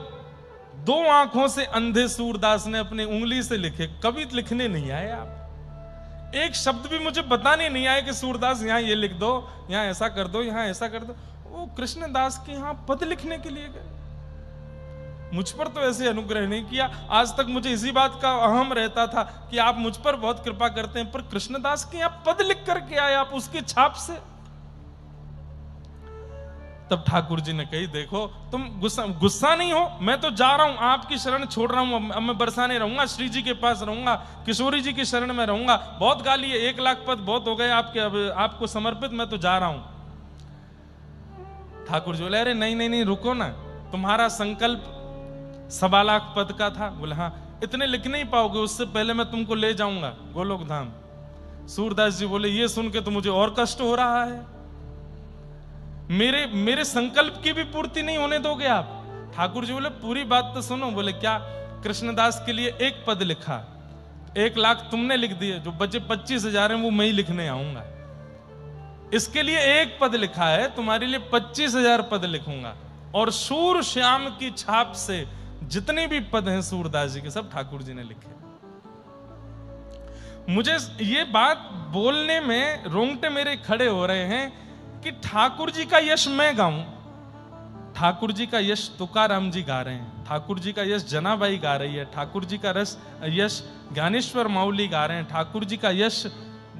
2 आंखों से अंधे सूरदास ने अपनी उंगली से लिखे, कभी लिखने नहीं आए आप। एक शब्द भी मुझे बताने नहीं आए कि सूरदास यहां ये लिख दो, यहां ऐसा कर दो, यहां ऐसा कर दो। वो कृष्णदास के यहां पद लिखने के लिए गए। मुझ पर तो ऐसे अनुग्रह नहीं किया। आज तक मुझे इसी बात का अहम रहता था कि आप मुझ पर बहुत कृपा करते हैं, पर कृष्णदास के यहां पद लिख करके आए आप उसकी छाप से। तब ठाकुर जी ने कही, देखो तुम गुस्सा नहीं हो, मैं तो जा रहा हूं, आपकी शरण छोड़ रहा हूं, अब मैं बरसाने रहूंगा, श्री जी के पास रहूंगा, किशोरी जी की शरण में रहूंगा। बहुत गाली है, 1,00,000 पद बहुत हो गए आपके, अब आपको समर्पित, मैं तो जा रहा हूं। ठाकुर जी बोले, अरे नहीं नहीं नहीं, रुको ना, तुम्हारा संकल्प 1,25,000 पद का था। बोले, हाँ। इतने लिख नहीं पाओगे, उससे पहले मैं तुमको ले जाऊंगा गोलोक धाम। सूरदास जी बोले, ये सुन के तो मुझे और कष्ट हो रहा है, मेरे संकल्प की भी पूर्ति नहीं होने दोगे आप? ठाकुर जी बोले, पूरी बात तो सुनो। बोले, क्या? कृष्णदास के लिए 1 पद लिखा, 1,00,000 तुमने लिख दिए, जो बचे 25,000 हैं वो मैं ही लिखने आऊंगा। इसके लिए 1 पद लिखा है, तुम्हारे लिए 25,000 पद लिखूंगा, और सूर श्याम की छाप से जितने भी पद हैं सूरदास जी के, सब ठाकुर जी ने लिखे। मुझे ये बात बोलने में रोंगटे मेरे खड़े हो रहे हैं कि ठाकुर जी का यश मैं गाऊं। ठाकुर जी का यश तुकाराम जी गा रहे हैं, ठाकुर जी का यश जनाबाई गा रही है, ठाकुर जी का यश ज्ञानेश्वर माउली गा रहे हैं, ठाकुर जी का यश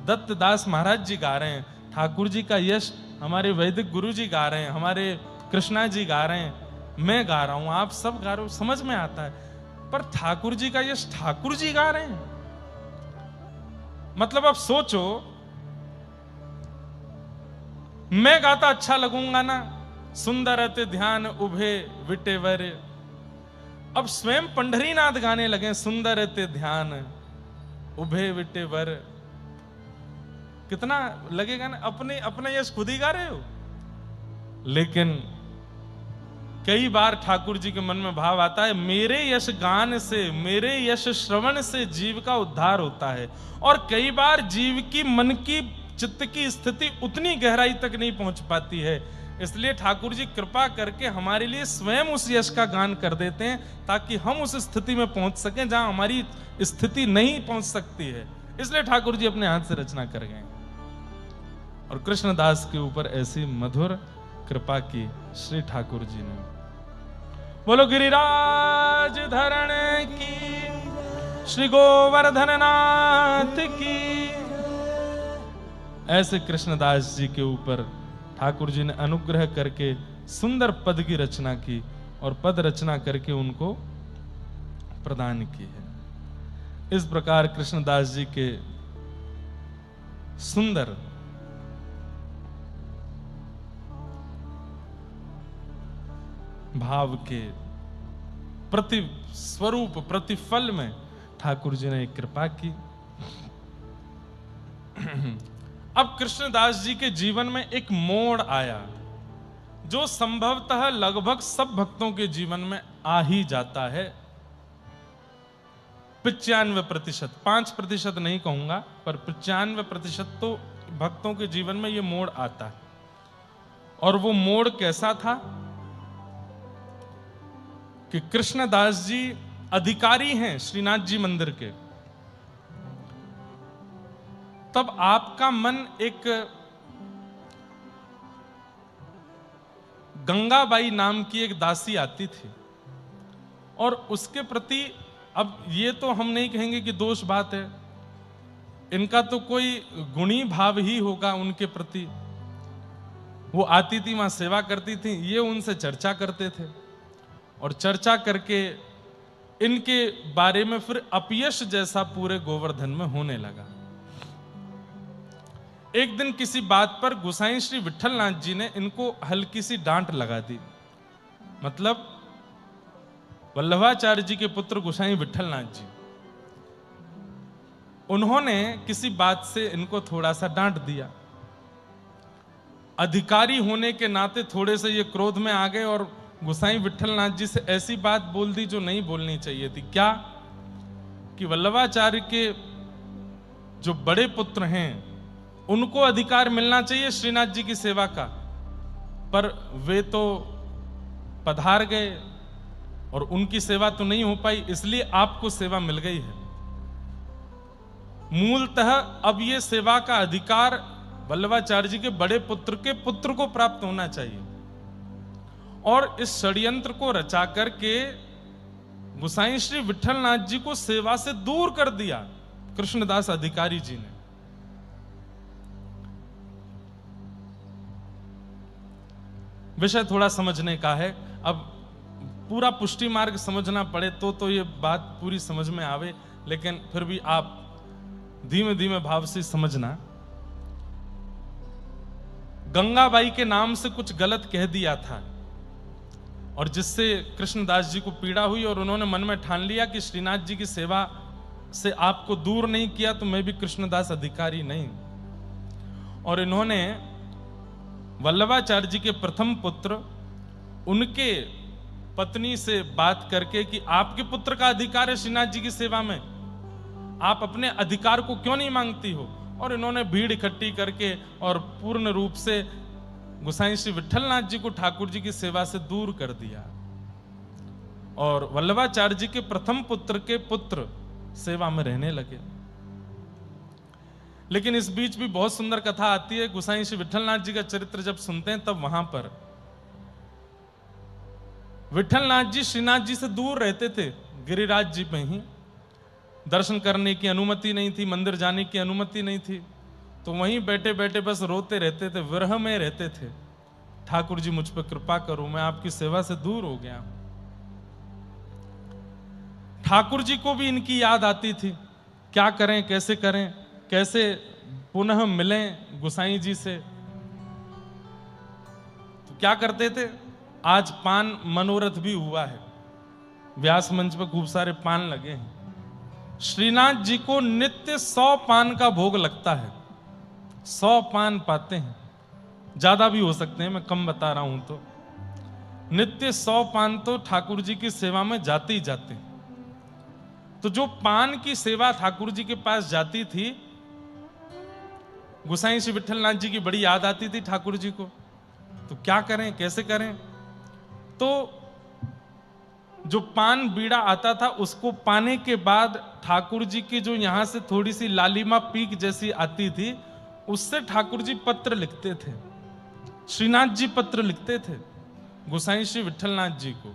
दत्तदास महाराज जी गा रहे हैं, ठाकुर जी का यश हमारे वैदिक गुरु जी गा रहे हैं, हमारे कृष्णा जी गा रहे हैं, मैं गा रहा हूं, आप सब गा रहे हो, समझ में आता है। पर ठाकुर जी का यश ठाकुर जी गा रहे हैं, मतलब अब सोचो, मैं गाता अच्छा लगूंगा ना, सुंदर अति ध्यान उभे विटेवर। अब स्वयं पंढरीनाथ गाने लगे, सुंदर अति ध्यान उभे विटेवर। कितना लगेगा ना, अपने अपने यश खुद ही गा रहे हो। लेकिन कई बार ठाकुर जी के मन में भाव आता है, मेरे यश गान से, मेरे यश श्रवण से जीव का उद्धार होता है। और कई बार जीव की मन की चित्त की स्थिति उतनी गहराई तक नहीं पहुंच पाती है, इसलिए ठाकुर जी कृपा करके हमारे लिए स्वयं उस यश का गान कर देते हैं, ताकि हम उस स्थिति में पहुंच सकें जहां हमारी स्थिति नहीं पहुंच सकती है। इसलिए ठाकुर जी अपने हाथ से रचना कर गए और कृष्णदास के ऊपर ऐसी मधुर कृपा की श्री ठाकुर जी ने। बोलो गिरिराज धरण की, श्री गोवर्धन नाथ की। ऐसे कृष्णदास जी के ऊपर ठाकुर जी ने अनुग्रह करके सुंदर पद की रचना की और पद रचना करके उनको प्रदान की है। इस प्रकार कृष्णदास जी के सुंदर भाव के प्रति स्वरूप प्रतिफल में ठाकुर जी ने एक कृपा की। अब कृष्णदास जी के जीवन में एक मोड़ आया, जो संभवतः लगभग सब भक्तों के जीवन में आ ही जाता है। 95%, 5% नहीं कहूंगा, पर 95% तो भक्तों के जीवन में यह मोड़ आता है। और वो मोड़ कैसा था कि कृष्णदास जी अधिकारी हैं श्रीनाथ जी मंदिर के। तब आपका मन एक गंगाबाई नाम की एक दासी आती थी और उसके प्रति, अब ये तो हम नहीं कहेंगे कि दोष बात है, इनका तो कोई गुणी भाव ही होगा उनके प्रति। वो आती थी, वहां सेवा करती थी, ये उनसे चर्चा करते थे और चर्चा करके इनके बारे में फिर अपयश जैसा पूरे गोवर्धन में होने लगा। एक दिन किसी बात पर गोसाई श्री विठलनाथ जी ने इनको हल्की सी डांट लगा दी। मतलब वल्लभाचार्य जी के पुत्र गोसाई विठलनाथ जी, उन्होंने किसी बात से इनको थोड़ा सा डांट दिया। अधिकारी होने के नाते थोड़े से ये क्रोध में आ गए और गोसाई विठलनाथ जी से ऐसी बात बोल दी जो नहीं बोलनी चाहिए थी। क्या कि वल्लभाचार्य के जो बड़े पुत्र हैं उनको अधिकार मिलना चाहिए श्रीनाथ जी की सेवा का, पर वे तो पधार गए और उनकी सेवा तो नहीं हो पाई, इसलिए आपको सेवा मिल गई है। मूलतः अब ये सेवा का अधिकार वल्लभाचार्य जी के बड़े पुत्र के पुत्र को प्राप्त होना चाहिए। और इस षड्यंत्र को रचा करके गोसाई श्री विठलनाथ जी को सेवा से दूर कर दिया कृष्णदास अधिकारी जी ने। विषय थोड़ा समझने का है, अब पूरा पुष्टि मार्ग समझना पड़े तो ये बात पूरी समझ में आवे, लेकिन फिर भी आप धीमे धीमे भाव से समझना। गंगाबाई के नाम से कुछ गलत कह दिया था और जिससे कृष्णदास जी को पीड़ा हुई और उन्होंने मन में ठान लिया कि श्रीनाथ जी की सेवा से आपको दूर नहीं किया तो मैं भी कृष्णदास अधिकारी नहीं। और इन्होंने वल्लभाचार्य जी के प्रथम पुत्र, उनके पत्नी से बात करके कि आपके पुत्र का अधिकार है श्रीनाथ जी की सेवा में, आप अपने अधिकार को क्यों नहीं मांगती हो। और इन्होंने भीड़ इकट्ठी करके और पूर्ण रूप से गोसाई श्री विठलनाथ जी को ठाकुर जी की सेवा से दूर कर दिया और वल्लभाचार्य जी के प्रथम पुत्र के पुत्र सेवा में रहने लगे। लेकिन इस बीच भी बहुत सुंदर कथा आती है। गोसाई श्री विठलनाथ जी का चरित्र जब सुनते हैं तब वहां पर विठलनाथ जी श्रीनाथ जी से दूर रहते थे, गिरिराज जी में ही। दर्शन करने की अनुमति नहीं थी, मंदिर जाने की अनुमति नहीं थी, तो वहीं बैठे बैठे बस रोते रहते थे, विरह में रहते थे। ठाकुर जी मुझ पर कृपा करो, मैं आपकी सेवा से दूर हो गया। ठाकुर जी को भी इनकी याद आती थी, क्या करें कैसे करें, कैसे पुनः मिलें गुसाई जी से। तो क्या करते थे, आज पान मनोरथ भी हुआ है, व्यास मंच पर खूब सारे पान लगे हैं। श्रीनाथ जी को नित्य 100 पान का भोग लगता है, 100 पान पाते हैं, ज्यादा भी हो सकते हैं, मैं कम बता रहा हूं। तो नित्य 100 पान तो ठाकुर जी की सेवा में जाते ही जाते हैं। तो जो पान की सेवा ठाकुर जी के पास जाती थी, गुसाई श्री विठलनाथ जी की बड़ी याद आती थी ठाकुर जी को। तो क्या करें, कैसे करें? तो जो पान बीड़ा आता था उसको पाने के बाद ठाकुर जी की जो यहां से थोड़ी सी लालिमा पीक जैसी आती थी, उससे ठाकुर जी पत्र लिखते थे, श्रीनाथ जी पत्र लिखते थे गुसाई श्री विठलनाथ जी को,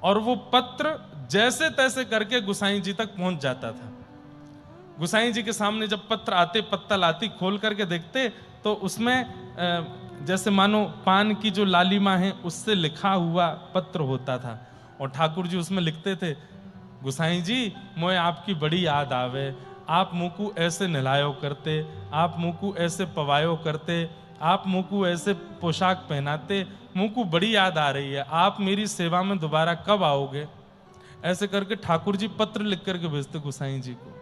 और वो पत्र जैसे तैसे करके गुसाई जी तक पहुंच जाता था। गुसाई जी के सामने जब पत्र आते, पत्तल आती, खोल करके देखते तो उसमें जैसे मानो पान की जो लालिमा है उससे लिखा हुआ पत्र होता था, और ठाकुर जी उसमें लिखते थे, गुसाई जी मोए आपकी बड़ी याद आवे, आप मुकू ऐसे नहलायो करते, आप मुकू ऐसे पवायो करते, आप मुकू ऐसे पोशाक पहनाते, मुकू बड़ी याद आ रही है, आप मेरी सेवा में दोबारा कब आओगे? ऐसे करके ठाकुर जी पत्र लिख करके भेजते गुसाई जी को।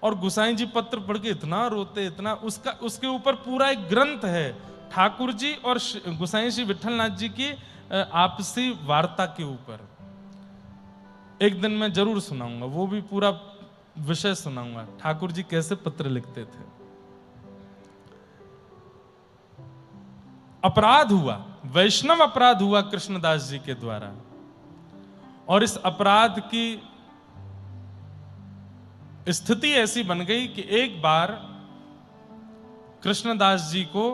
और गुसाई जी पत्र पढ़ के इतना रोते, इतना, उसके ऊपर पूरा एक ग्रंथ है ठाकुर जी और गुसाई श्री विठलनाथ जी की आपसी वार्ता के ऊपर। एक दिन मैं जरूर सुनाऊंगा, वो भी पूरा विषय सुनाऊंगा, ठाकुर जी कैसे पत्र लिखते थे। अपराध हुआ, वैष्णव अपराध हुआ कृष्णदास जी के द्वारा, और इस अपराध की स्थिति ऐसी बन गई कि एक बार कृष्णदास जी को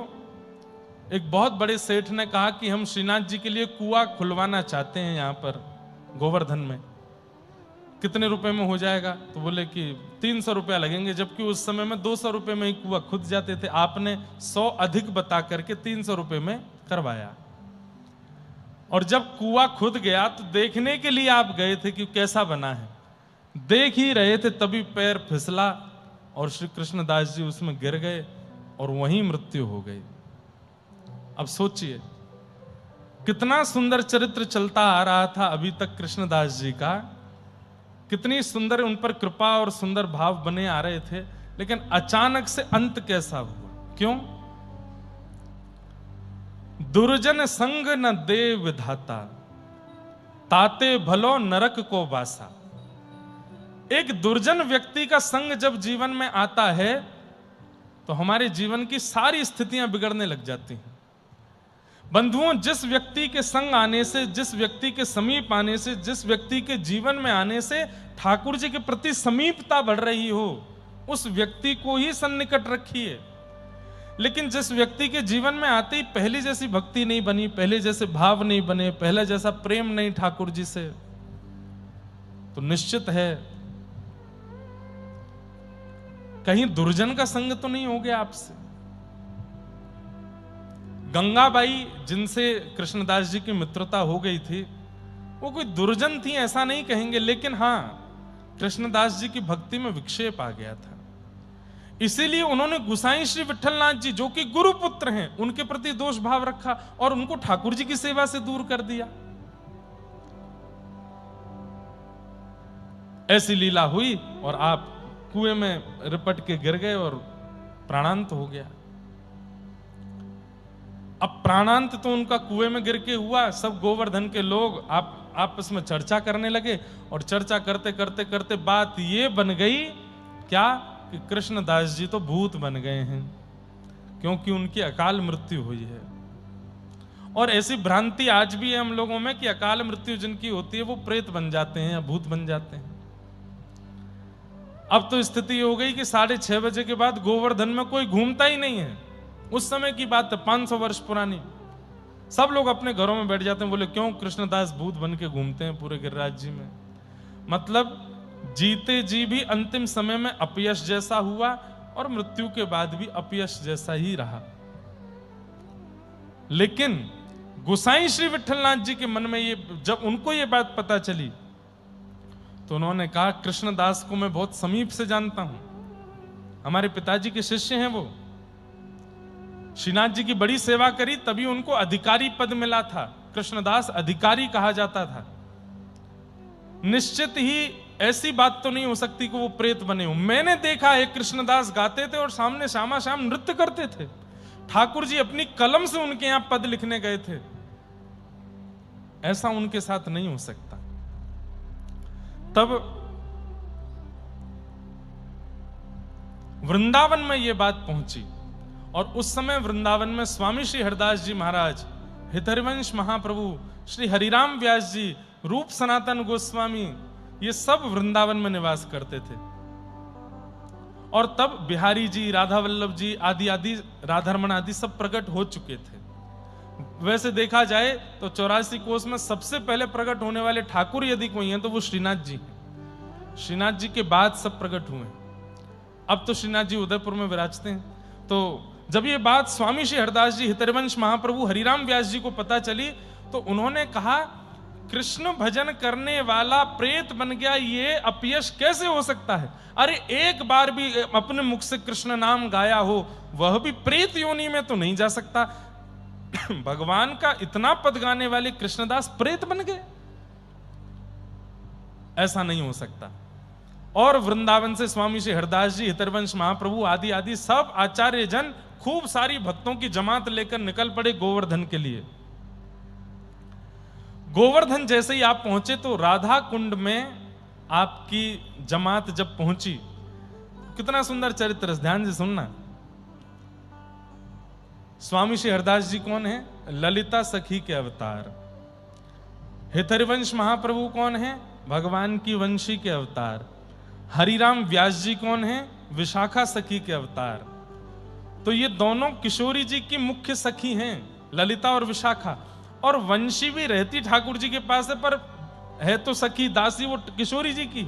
एक बहुत बड़े सेठ ने कहा कि हम श्रीनाथ जी के लिए कुआं खुलवाना चाहते हैं यहां पर गोवर्धन में, कितने रुपए में हो जाएगा? तो बोले कि 300 रुपया लगेंगे, जबकि उस समय में 200 रुपए में ही कुआं खुद जाते थे। आपने 100 अधिक बता करके 300 रुपए में करवाया, और जब कुआं खुद गया तो देखने के लिए आप गए थे कि कैसा बना है, देख ही रहे थे, तभी पैर फिसला और श्री कृष्णदास जी उसमें गिर गए और वहीं मृत्यु हो गई। अब सोचिए कितना सुंदर चरित्र चलता आ रहा था अभी तक कृष्णदास जी का, कितनी सुंदर उन पर कृपा और सुंदर भाव बने आ रहे थे, लेकिन अचानक से अंत कैसा हुआ? क्यों? दुर्जन संग न दे विधाता, ताते भलो नरक को बासा। एक दुर्जन व्यक्ति का संग जब जीवन में आता है तो हमारे जीवन की सारी स्थितियां बिगड़ने लग जाती हैं। बंधुओं, जिस व्यक्ति के संग आने से, जिस व्यक्ति के समीप आने से, जिस व्यक्ति के जीवन में आने से ठाकुर जी के प्रति समीपता बढ़ रही हो, उस व्यक्ति को ही सन्निकट रखिए। लेकिन जिस व्यक्ति के जीवन में आते ही पहले जैसी भक्ति नहीं बनी, पहले जैसे भाव नहीं बने, पहले जैसा प्रेम नहीं ठाकुर जी से, तो निश्चित है कहीं दुर्जन का संग तो नहीं हो गया आपसे। गंगाबाई जिनसे कृष्णदास जी की मित्रता हो गई थी, वो कोई दुर्जन थी ऐसा नहीं कहेंगे, लेकिन हां कृष्णदास जी की भक्ति में विक्षेप आ गया था। इसीलिए उन्होंने गुसाई श्री विठलनाथ जी जो कि गुरुपुत्र हैं, उनके प्रति दोष भाव रखा और उनको ठाकुर जी की सेवा से दूर कर दिया। ऐसी लीला हुई और आप कुएं में रिपट के गिर गए और प्राणांत हो गया। अब प्राणांत तो उनका कुएं में गिर के हुआ, सब गोवर्धन के लोग आपस में चर्चा करने लगे, और चर्चा करते करते करते बात ये बन गई क्या कि कृष्णदास जी तो भूत बन गए हैं, क्योंकि उनकी अकाल मृत्यु हुई है। और ऐसी भ्रांति आज भी है हम लोगों में कि अकाल मृत्यु जिनकी होती है वो प्रेत बन जाते हैं या भूत बन जाते हैं। अब तो स्थिति हो गई कि 6:30 बजे के बाद गोवर्धन में कोई घूमता ही नहीं है। उस समय की बात है, 500 वर्ष पुरानी। सब लोग अपने घरों में बैठ जाते हैं। बोले क्यों? कृष्णदास भूत बन के घूमते हैं पूरे गिरिराज जी में। मतलब जीते जी भी अंतिम समय में अपयश जैसा हुआ और मृत्यु के बाद भी अपयश जैसा ही रहा। लेकिन गुसाई श्री विठलनाथ जी के मन में ये, जब उनको ये बात पता चली तो उन्होंने कहा कृष्णदास को मैं बहुत समीप से जानता हूं, हमारे पिताजी के शिष्य हैं वो। श्रीनाथ जी की बड़ी सेवा करी, तभी उनको अधिकारी पद मिला था। कृष्णदास अधिकारी कहा जाता था। निश्चित ही ऐसी बात तो नहीं हो सकती कि वो प्रेत बने हो। मैंने देखा है कृष्णदास गाते थे और सामने श्यामा श्याम नृत्य करते थे। ठाकुर जी अपनी कलम से उनके यहां पद लिखने गए थे। ऐसा उनके साथ नहीं हो सकता। तब वृंदावन में यह बात पहुंची और उस समय वृंदावन में स्वामी श्री हरिदास जी महाराज, हितरिवंश महाप्रभु, श्री हरिराम व्यास जी, रूप सनातन गोस्वामी, ये सब वृंदावन में निवास करते थे। और तब बिहारी जी, राधा वल्लभ जी आदि आदि, राधारमण आदि सब प्रकट हो चुके थे। वैसे देखा जाए तो 84 कोस में सबसे पहले प्रकट होने वाले ठाकुर यदि कोई हैं तो वो श्रीनाथ जी हैं। श्रीनाथ जी के बाद सब प्रकट हुए। अब तो श्रीनाथ जी उदयपुर में विराजते हैं। तो जब ये बात स्वामी श्री हरिदास जी, हितरिवंश महाप्रभु, हरिराम व्यास जी को पता चली तो उन्होंने कहा, कृष्ण भजन करने वाला प्रेत बन गया, ये अपयश कैसे हो सकता है? अरे एक बार भी अपने मुख से कृष्ण नाम गाया हो, वह भी प्रेत योनि में तो नहीं जा सकता। भगवान का इतना पद गाने वाले कृष्णदास प्रेत बन गए, ऐसा नहीं हो सकता। और वृंदावन से स्वामी श्री हरिदास जी, हितरिवंश महाप्रभु आदि आदि सब आचार्य जन खूब सारी भक्तों की जमात लेकर निकल पड़े गोवर्धन के लिए। गोवर्धन जैसे ही आप पहुंचे तो राधा कुंड में आपकी जमात जब पहुंची, कितना सुंदर चरित्र, ध्यान से सुनना। स्वामी श्री हरिदास जी कौन है? ललिता सखी के अवतार। हितरिवंश महाप्रभु कौन है? भगवान की वंशी के अवतार। हरिराम व्यास जी कौन है? विशाखा सखी के अवतार। तो ये दोनों किशोरी जी की मुख्य सखी हैं, ललिता और विशाखा। और वंशी भी रहती ठाकुर जी के पास है, पर है तो सखी दासी वो किशोरी जी की।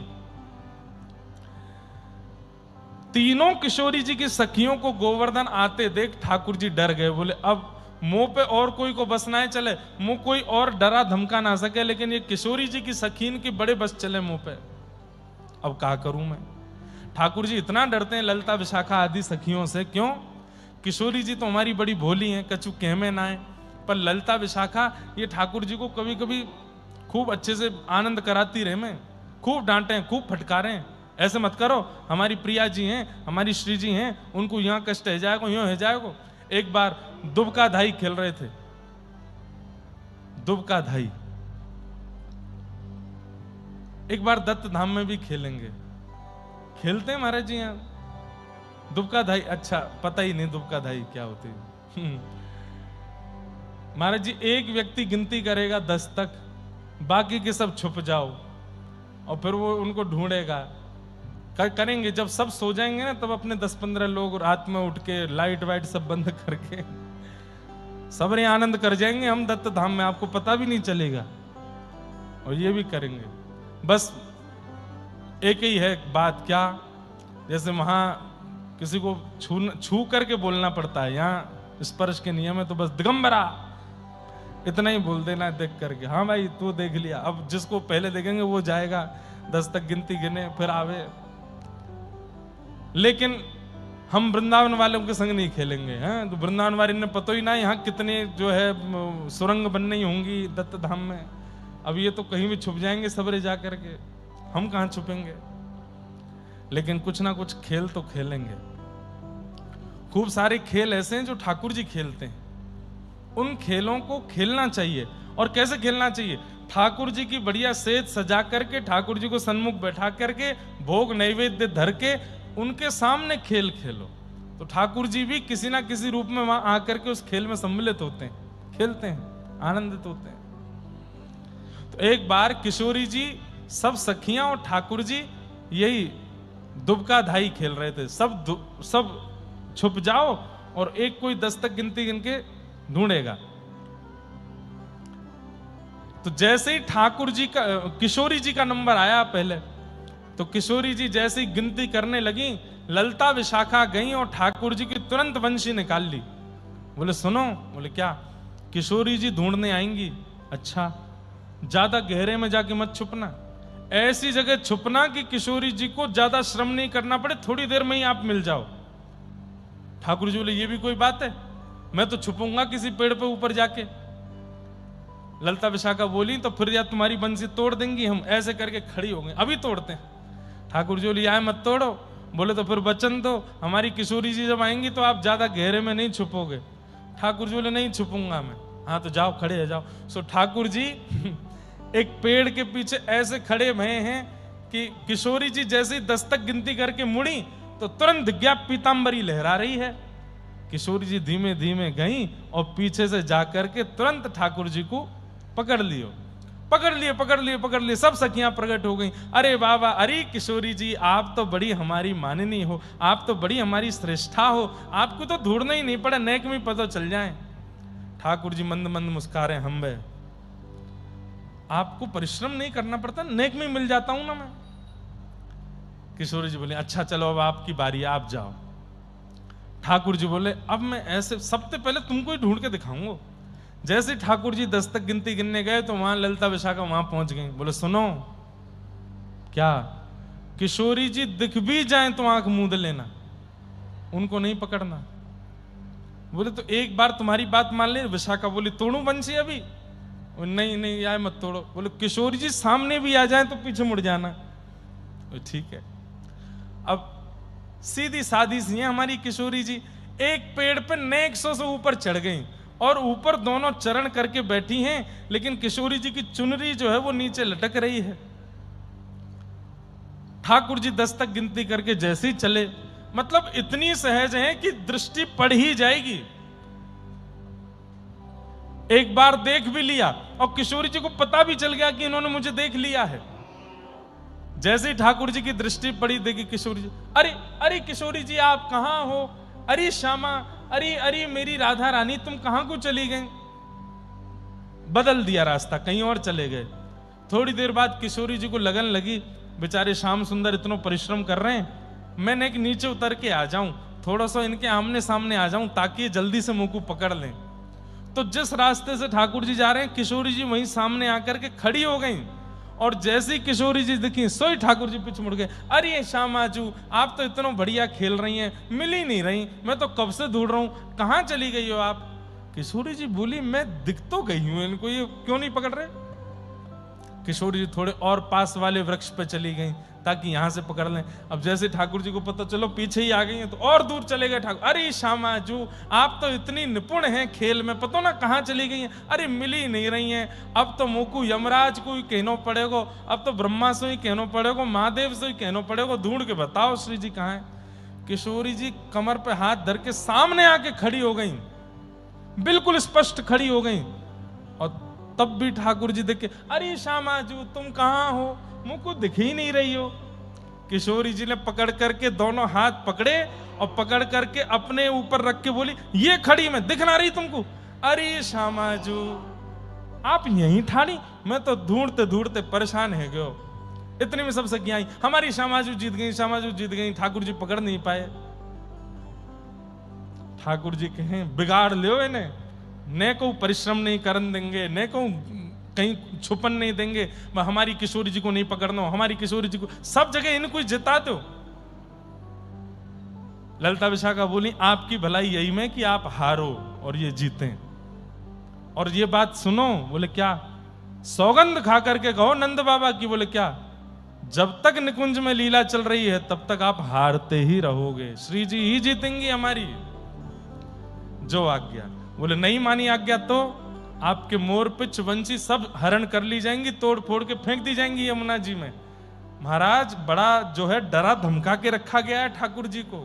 तीनों किशोरी जी की सखियों को गोवर्धन आते देख ठाकुर जी डर गए। बोले अब मुंह पे और कोई को बस ना चले, मुंह कोई और डरा धमका ना सके, लेकिन ये किशोरी जी की सखीन की बड़े बस चले मुंह पे। अब क्या करूं मैं? ठाकुर जी इतना डरते हैं ललिता विशाखा आदि सखियों से। क्यों? किशोरी जी तो हमारी बड़ी भोली हैं, कछु कहमे ना है, पर ललिता विशाखा ये ठाकुर जी को कभी कभी खूब अच्छे से आनंद कराती रहे। मैं खूब डांटे, खूब फटकारे, ऐसे मत करो, हमारी प्रिया जी हैं, हमारी श्री जी हैं, उनको यहाँ कष्ट है जाएगा, यूं है जाएगा। एक बार दुबका धाई खेल रहे थे, दुबका धाई, एक बार दत्त धाम में भी खेलेंगे, खेलते हैं महाराज जी यहाँ दुबका धाई। अच्छा, पता ही नहीं दुबका धाई क्या होती है। महाराज जी एक व्यक्ति गिनती करेगा 10 तक, बाकी के सब छुप जाओ, और फिर वो उनको ढूंढेगा। करेंगे जब सब सो जाएंगे ना, तब अपने 10-15 लोग रात में उठ के लाइट वाइट सब बंद करके सबरे आनंद कर जाएंगे हम दत्त धाम में, आपको पता भी नहीं चलेगा। और ये भी करेंगे। बस एक ही है बात, क्या? जैसे वहां किसी को छू करके बोलना पड़ता है, यहाँ स्पर्श के नियम है, तो बस दिगंबरा इतना ही बोल देना देख करके, हाँ भाई तू देख लिया। अब जिसको पहले देखेंगे वो जाएगा, 10 तक गिनती गिने फिर आवे। लेकिन हम वृंदावन वालों के संग नहीं खेलेंगे हैं, तो वृंदावन वाले ने पता ही ना यहाँ कितने जो है सुरंग बननी होंगी दत्त धाम में। अब ये तो कहीं भी छुप जाएंगे सबरे जा करके, हम कहाँ छुपेंगे? लेकिन कुछ ना कुछ खेल तो खेलेंगे। खूब सारे खेल ऐसे हैं जो ठाकुर जी खेलते हैं, उन खेलों को खेलना चाहिए। और कैसे खेलना चाहिए? ठाकुर जी की बढ़िया सेज सजा करके, ठाकुर जी को सन्मुख बैठा करके, भोग नैवेद्य धर के उनके सामने खेल खेलो, तो ठाकुर जी भी किसी ना किसी रूप में वहां आकर के उस खेल में सम्मिलित होते हैं, खेलते हैं, आनंदित होते हैं। तो एक बार किशोरी जी, सब सखियां और ठाकुर जी यही दुबका धाई खेल रहे थे। सब छुप जाओ और एक कोई 10 तक गिनती गिन के ढूंढेगा। तो जैसे ही ठाकुर जी का, किशोरी जी का नंबर आया पहले, तो किशोरी जी जैसे ही गिनती करने लगी, ललिता विशाखा गई और ठाकुर जी की तुरंत वंशी निकाल ली। बोले सुनो, बोले क्या? किशोरी जी ढूंढने आएंगी। अच्छा, ज्यादा गहरे में जाके मत छुपना, ऐसी जगह छुपना कि किशोरी जी को ज्यादा श्रम नहीं करना पड़े, थोड़ी देर में ही आप मिल जाओ। ठाकुर जी बोले ये भी कोई बात है, मैं तो छुपूंगा किसी पेड़ पे ऊपर जाके। ललिता विशाखा बोली तो फिर या तुम्हारी बंसी तोड़ देंगी हम। ऐसे करके खड़ी हो गई, अभी तोड़ते हैं। ठाकुर जी बोली आए मत तोड़ो। बोले तो फिर वचन दो, हमारी किशोरी जी जब आएंगी तो आप ज्यादा गहरे में नहीं छुपोगे। ठाकुर जी बोले नहीं छुपूंगा मैं। हाँ तो जाओ, खड़े हो जाओ। सो ठाकुर जी एक पेड़ के पीछे ऐसे खड़े हुए हैं कि किशोरी जी जैसे ही 10 तक गिनती करके मुड़ी तो तुरंत दिव्या पीतांबरी लहरा रही है। किशोरी जी धीमे धीमे गई और पीछे से जाकर के तुरंत ठाकुर जी को पकड़ लियो, पकड़ लिए। सब सखियां प्रकट हो गई। अरे बाबा, अरे किशोरी जी आप तो बड़ी हमारी माननी हो, आप तो बड़ी हमारी श्रेष्ठा हो, आपको तो ढूंढना ही नहीं पड़ा, नेक में पता चल जाए। ठाकुर जी मंद मंद मुस्कुरा रहे, हम बे आपको परिश्रम नहीं करना पड़ता, नेक में मिल जाता हूं ना मैं। किशोरी जी बोले अच्छा चलो अब आपकी बारी, आप जाओ। ठाकुर जी बोले अब मैं ऐसे सबसे पहले तुमको ही ढूंढ के दिखाऊंगा। जैसे ठाकुर जी 10 तक गिनती गिनने गए तो वहां ललिता विशाखा वहां पहुंच गई। बोले सुनो, क्या किशोरी जी दिख भी जाए तो आंख मूंद लेना, उनको नहीं पकड़ना। बोले तो एक बार तुम्हारी बात मान ले। विशाखा बोली तोड़ू बंसी अभी? नहीं नहीं यार मत तोड़ो। बोले किशोरी जी सामने भी आ जाए तो पीछे मुड़ जाना। ठीक है। अब सीधी सादी सी है हमारी किशोरी जी, एक पेड़ पे नेक 100 से ऊपर चढ़ गई और ऊपर दोनों चरण करके बैठी हैं, लेकिन किशोरी जी की चुनरी जो है वो नीचे लटक रही है। ठाकुर जी 10 तक गिनती करके जैसे ही चले, मतलब इतनी सहज है कि दृष्टि पड़ ही जाएगी। एक बार देख भी लिया और किशोरी जी को पता भी चल गया कि इन्होंने मुझे देख लिया है। जैसे ही ठाकुर जी की दृष्टि पड़ी, देखी किशोरी जी, अरे अरे किशोरी जी आप कहां हो? अरे श्यामा, अरे अरे मेरी राधा रानी तुम कहां को चली गई? बदल दिया रास्ता, कहीं और चले गए। थोड़ी देर बाद किशोरी जी को लगन लगी बेचारे श्याम सुंदर इतना परिश्रम कर रहे हैं, मैंने एक नीचे उतर के आ जाऊं, थोड़ा सा इनके आमने सामने आ जाऊं ताकि ये जल्दी से मुंह को पकड़ लें। तो जिस रास्ते से ठाकुर जी जा रहे हैं किशोरी जी वहीं सामने आकर के खड़ी हो गई और जैसे ही किशोरी जी दिखी सोई ठाकुर जी पीछे मुड़ गए। अरे श्यामाजू आप तो इतना बढ़िया खेल रही हैं, मिल ही नहीं रही, मैं तो कब से ढूंढ रहा हूं, कहां चली गई हो आप? किशोरी जी बोली मैं दिख तो गई हूं, इनको ये क्यों नहीं पकड़ रहे? किशोरी जी थोड़े और पास वाले वृक्ष पे चली गई ताकि यहां से पकड़ लें। अब जैसे ठाकुर जी को पता चलो पीछे ही आ गई हैं तो और दूर चले गए ठाकुर। अरे श्यामाजू आप तो इतनी निपुण हैं खेल में, पता ना कहां चली गई हैं? अरे मिल ही नहीं रही हैं। अब तो मुकु यमराज को ही कहना पड़ेगा, अब तो ब्रह्मा से ही कहना पड़ेगा, महादेव से ही कहना पड़ेगा, ढूंढ के बताओ श्री जी कहां है? किशोरी जी कमर पे हाथ धर के सामने आके खड़ी हो गई, बिल्कुल स्पष्ट खड़ी हो गई। और तब भी ठाकुर जी देख के, अरे श्यामाजू तुम कहां हो, मुझको दिख ही नहीं रही हो। किशोरी जी ने पकड़ करके दोनों हाथ पकड़े और पकड़ करके अपने ऊपर रख के बोली ये खड़ी मैं दिख ना रही तुमको? अरे श्यामाजू आप यहीं ठाड़ी, मैं तो ढूंढते ढूंढते परेशान है गयो। इतने में सब सखियां आई, हमारी श्यामाजू जीत गई, श्यामाजू जीत गई। ठाकुर जी पकड़ नहीं पाए। ठाकुर जी कहें बिगाड़ लियो इन्हें, ने को परिश्रम नहीं करन देंगे, ने को कहीं छुपन नहीं देंगे, हमारी किशोरी जी को नहीं पकड़ना, हमारी किशोरी जी को सब जगह इनको जिता दो। ललिता विशाखा बोली आपकी भलाई यही में कि आप हारो और ये जीते। और ये बात सुनो। बोले क्या? सौगंध खा करके कहो नंद बाबा की। बोले क्या? जब तक निकुंज में लीला चल रही है तब तक आप हारते ही रहोगे, श्री जी ही जीतेंगी हमारी, जो आज्ञा। बोले नहीं मानी आज्ञा तो आपके मोर पिच वंशी सब हरण कर ली जाएंगी, तोड़ फोड़ के फेंक दी जाएंगी यमुना जी में। महाराज बड़ा जो है डरा धमका के रखा गया है ठाकुर जी को,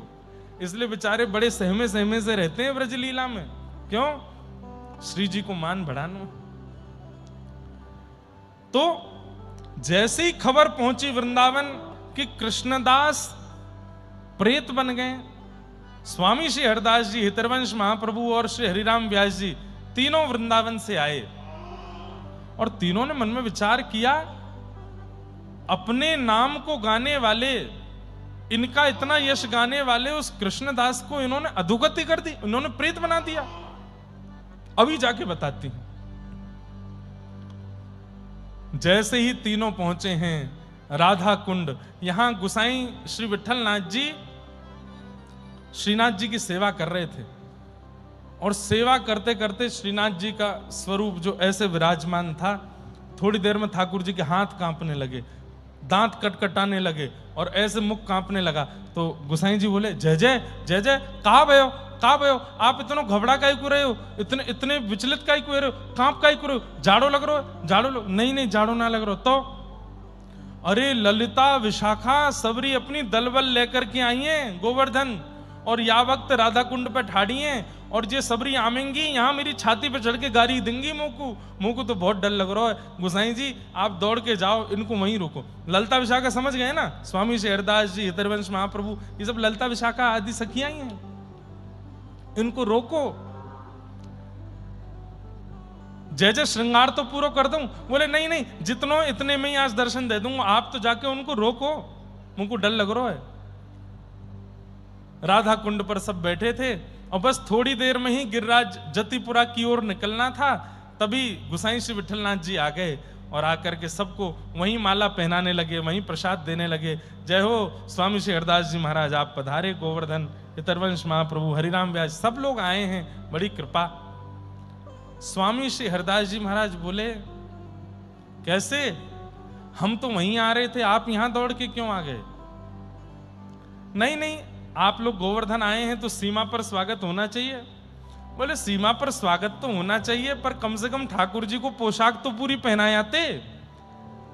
इसलिए बेचारे बड़े सहमे सहमे से रहते हैं ब्रजलीला में। क्यों? श्री जी को मान बढ़ाना। तो जैसे ही खबर पहुंची वृंदावन कि कृष्णदास प्रेत बन गए, स्वामी श्री हरदास जी, हितरवंश महाप्रभु और श्री हरिराम व्यास जी तीनों वृंदावन से आए और तीनों ने मन में विचार किया अपने नाम को गाने वाले, इनका इतना यश गाने वाले उस कृष्णदास को इन्होंने अधोगति कर दी, इन्होंने प्रेत बना दिया। अभी जाके बताती हूं। जैसे ही तीनों पहुंचे हैं राधा कुंड। यहां गुसाई श्री विठलनाथ जी श्रीनाथ जी की सेवा कर रहे थे, और सेवा करते करते श्रीनाथ जी का स्वरूप जो ऐसे विराजमान था, थोड़ी देर में ठाकुर जी के हाथ कांपने लगे, दांत कटकटाने लगे और ऐसे मुख कांपने लगा। तो गुसाई जी बोले, जय जय जय जय, कहाँ भयो आप इतना घबरा काहे को रहे हो, इतने विचलित काहे को रहे हो, कांप काहे को रहे हो, जाड़ो लग रहा हो, नहीं जाड़ो ना लग रहा हो। तो अरे ललिता विशाखा सबरी अपनी दलबल लेकर के आई हैं गोवर्धन, और या वक्त राधा कुंड पे ठाड़ी हैं, और ये सबरी आमेंगी यहाँ मेरी छाती पे चढ़ के गारी देंगी मुँह को तो बहुत डर लग रहा है। गुसाई जी आप दौड़ के जाओ, इनको वहीं रोको। ललिता विशाखा समझ गए ना, स्वामी शेरदास जी, हितरवंश महाप्रभु, ये सब ललिता विशाखा आदि सखियां ही हैं, इनको रोको। जय जय श्रृंगार तो पूरा कर दूं। बोले नहीं इतने में ही आज दर्शन दे दूंगा, आप तो जाके उनको रोको, मुझको डर लग रहा है। राधा कुंड पर सब बैठे थे और बस थोड़ी देर में ही गिरिराज जतिपुरा की ओर निकलना था, तभी गुसाई श्री विठलनाथ जी आ गए और आकर के सबको वहीं माला पहनाने लगे, वहीं प्रसाद देने लगे। जय हो स्वामी श्री हरदास जी महाराज, आप पधारे, गोवर्धन, हितरवंश महाप्रभु, हरिराम व्यास, सब लोग आए हैं, बड़ी कृपा। स्वामी श्री हरदास जी महाराज बोले, कैसे, हम तो वहीं आ रहे थे, आप यहां दौड़ के क्यों आ गए? नहीं आप लोग गोवर्धन आए हैं तो सीमा पर स्वागत होना चाहिए। बोले सीमा पर स्वागत तो होना चाहिए, पर कम से कम ठाकुर जी को पोशाक तो पूरी पहनाए आते,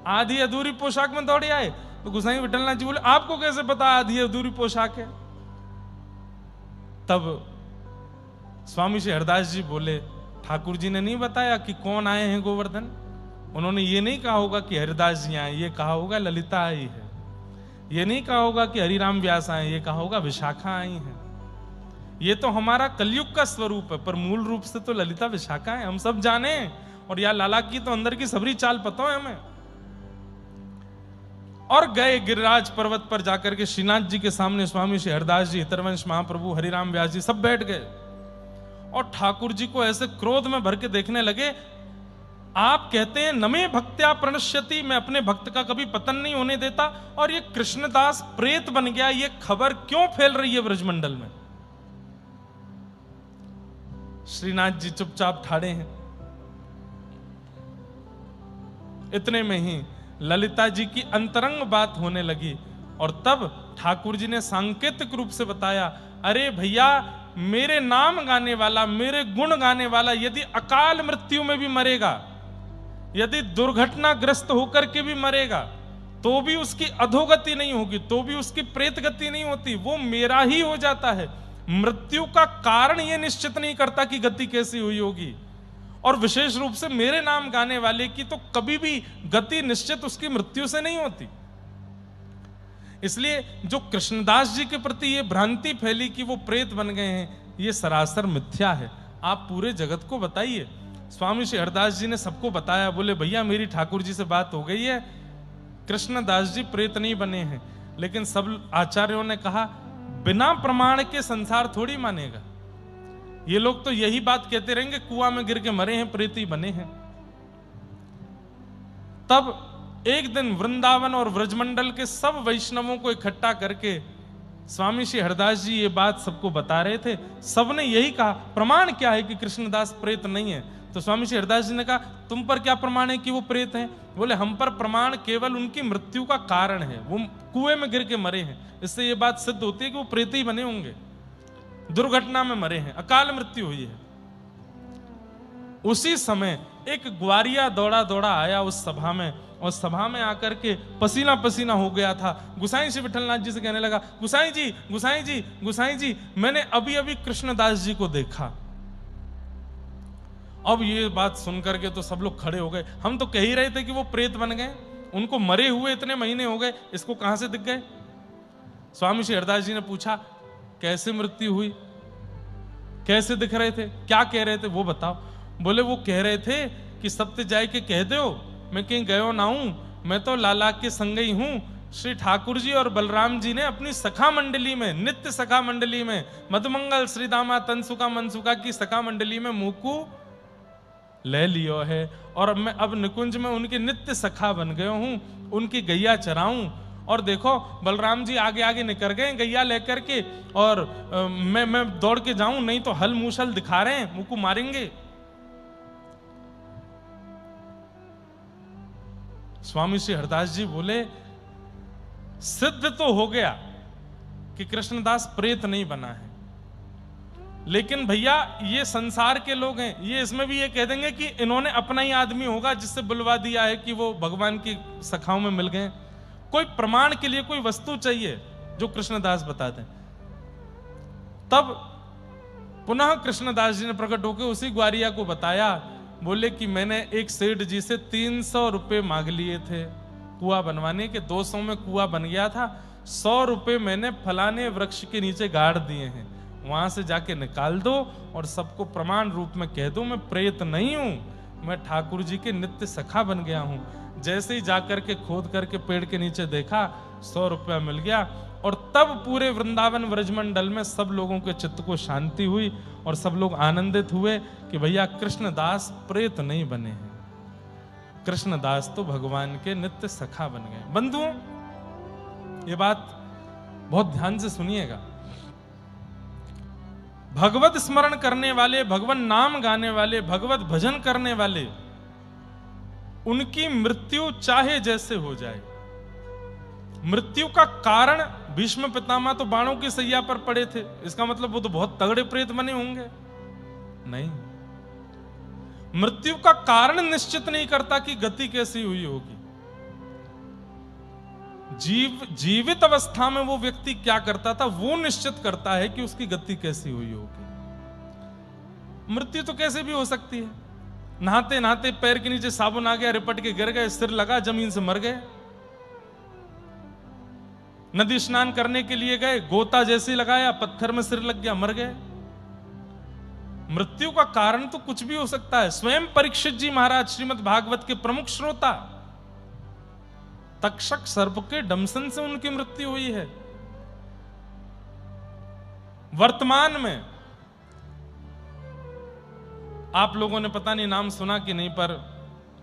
आधी अधूरी पोशाक में दौड़े आए। तो गुसाई विठलनाथ जी बोले, आपको कैसे पता आधी अधूरी पोशाक है? तब स्वामी श्री हरदास जी बोले, ठाकुर जी ने नहीं बताया कि कौन आए हैं गोवर्धन, उन्होंने ये नहीं कहा होगा कि हरिदास जी आए, ये कहा होगा ललिता आई है, ये नहीं कहा होगा कि हरिराम व्यास आए, ये कहा होगा विशाखा आई है। ये तो हमारा कलयुग का स्वरूप है, पर मूल रूप से तो ललिता विशाखा है, हम सब जाने। और या लाला की तो अंदर की सबरी चाल पता है हमें। और गए गिरिराज पर्वत पर जाकर के श्रीनाथ जी के सामने स्वामी श्री हरदास जी, हितरवंश महाप्रभु, हरिराम व्यास जी सब बैठ गए और ठाकुर जी को ऐसे क्रोध में भर के देखने लगे। आप कहते हैं नमे भक्त्या प्रणश्यति, मैं अपने भक्त का कभी पतन नहीं होने देता, और ये कृष्णदास प्रेत बन गया, ये खबर क्यों फैल रही है ब्रजमंडल में? श्रीनाथ जी चुपचाप ठाड़े हैं। इतने में ही ललिता जी की अंतरंग बात होने लगी, और तब ठाकुर जी ने सांकेतिक रूप से बताया, अरे भैया, मेरे नाम गाने वाला, मेरे गुण गाने वाला यदि अकाल मृत्यु में भी मरेगा, यदि दुर्घटनाग्रस्त होकर के भी मरेगा, तो भी उसकी अधोगति नहीं होगी, तो भी उसकी प्रेत गति नहीं होती, वो मेरा ही हो जाता है। मृत्यु का कारण ये निश्चित नहीं करता कि गति कैसी हुई होगी, और विशेष रूप से मेरे नाम गाने वाले की तो कभी भी गति निश्चित उसकी मृत्यु से नहीं होती। इसलिए जो कृष्णदास जी के प्रति ये भ्रांति फैली कि वो प्रेत बन गए हैं, ये सरासर मिथ्या है। आप पूरे जगत को बताइए। स्वामी श्री हरदास जी ने सबको बताया, बोले भैया मेरी ठाकुर जी से बात हो गई है, कृष्णदास जी प्रेत नहीं बने हैं। लेकिन सब आचार्यों ने कहा, बिना प्रमाण के संसार थोड़ी मानेगा, ये लोग तो यही बात कहते रहेंगे, कुआं में गिर के मरे हैं, प्रेत ही बने हैं। तब एक दिन वृंदावन और व्रजमंडल के सब वैष्णवों को इकट्ठा करके स्वामी श्री हरदास जी ये बात सबको बता रहे थे। सबने यही कहा, प्रमाण क्या है कि कृष्णदास प्रेत नहीं है? तो स्वामी श्री हरदास जी ने कहा, तुम पर क्या प्रमाण है कि वो प्रेत हैं? बोले, हम पर प्रमाण केवल उनकी मृत्यु का कारण है, वो कुएं में गिर के मरे हैं, इससे ये बात सिद्ध होती है कि वो प्रेत ही बने होंगे, दुर्घटना में मरे हैं, अकाल मृत्यु हुई है। उसी समय एक ग्वारिया दौड़ा दौड़ा आया उस सभा में, और सभा में आकर के पसीना पसीना हो गया था। गुसाई श्री विठलनाथ जी से कहने लगा, गुसाई जी गुसाई जी गुसाई जी, मैंने अभी अभी कृष्णदास जी को देखा। अब ये बात सुनकर के तो सब लोग खड़े हो गए। हम तो कह ही रहे थे कि वो प्रेत बन गए, उनको मरे हुए इतने महीने हो गए, इसको कहां से दिख गए? स्वामी श्री हरदास जी ने पूछा, कैसे मृत्यु हुई, कैसे दिख रहे थे, क्या कह रहे थे वो बताओ। बोले, वो कह रहे थे कि सत्य जाए के कह दो, मैं कहीं गयो ना हूं, मैं तो लाला के संग ही हूं। श्री ठाकुर जी और बलराम जी ने अपनी सखा मंडली में, नित्य सखा मंडली में, मधुमंगल श्री दामा तनसुका मनसुका की सखा मंडली में मुकु ले लियो है और मैं अब निकुंज में उनके नित्य सखा बन गया हूं, उनकी गैया चराऊं। और देखो बलराम जी आगे आगे निकल गए गैया लेकर के, और मैं दौड़ के जाऊं, नहीं तो हल मूसल दिखा रहे हैं, मुझको मारेंगे। स्वामी श्री हरदास जी बोले सिद्ध तो हो गया कि कृष्णदास प्रेत नहीं बना है, लेकिन भैया ये संसार के लोग हैं, ये इसमें भी ये कह देंगे कि इन्होंने अपना ही आदमी होगा जिससे बुलवा दिया है कि वो भगवान की सखाओं में मिल गए। कोई प्रमाण के लिए कोई वस्तु चाहिए जो कृष्णदास बता दें। तब पुनः कृष्णदास जी ने प्रकट होकर उसी ग्वारिया को बताया, बोले कि मैंने एक सेठ जी से 300 रुपए मांग लिए थे कुआं बनवाने के, 200 में कुआं बन गया था, 100 रुपए मैंने फलाने वृक्ष के नीचे गाड़ दिए हैं, वहां से जाके निकाल दो और सबको प्रमाण रूप में कह दो मैं प्रेत नहीं हूं, मैं ठाकुर जी के नित्य सखा बन गया हूं। जैसे ही जाकर के खोद करके पेड़ के नीचे देखा 100 रुपया मिल गया, और तब पूरे वृंदावन व्रजमंडल में सब लोगों के चित्त को शांति हुई और सब लोग आनंदित हुए कि भैया कृष्णदास प्रेत नहीं बने हैं, कृष्णदास तो भगवान के नित्य सखा बन गए। बंधुओं ये बात बहुत ध्यान से सुनिएगा, भगवत स्मरण करने वाले, भगवान नाम गाने वाले, भगवत भजन करने वाले, उनकी मृत्यु चाहे जैसे हो जाए, मृत्यु का कारण भीष्म पितामह तो बाणों की सैया पर पड़े थे, इसका मतलब वो तो बहुत तगड़े प्रेत बने होंगे? नहीं, मृत्यु का कारण निश्चित नहीं करता कि गति कैसी हुई होगी। जीवित अवस्था में वो व्यक्ति क्या करता था वो निश्चित करता है कि उसकी गति कैसी हुई होगी। मृत्यु तो कैसे भी हो सकती है, नहाते नहाते पैर के नीचे साबुन आ गया, रिपट के गिर गए, सिर लगा जमीन से मर गए। नदी स्नान करने के लिए गए, गोता जैसे लगाया, पत्थर में सिर लग गया, मर गए। मृत्यु का कारण तो कुछ भी हो सकता है। स्वयं परीक्षित जी महाराज श्रीमद् भागवत के प्रमुख श्रोता, तक्षक सर्प के डंसन से उनकी मृत्यु हुई है। वर्तमान में आप लोगों ने पता नहीं नाम सुना कि नहीं, पर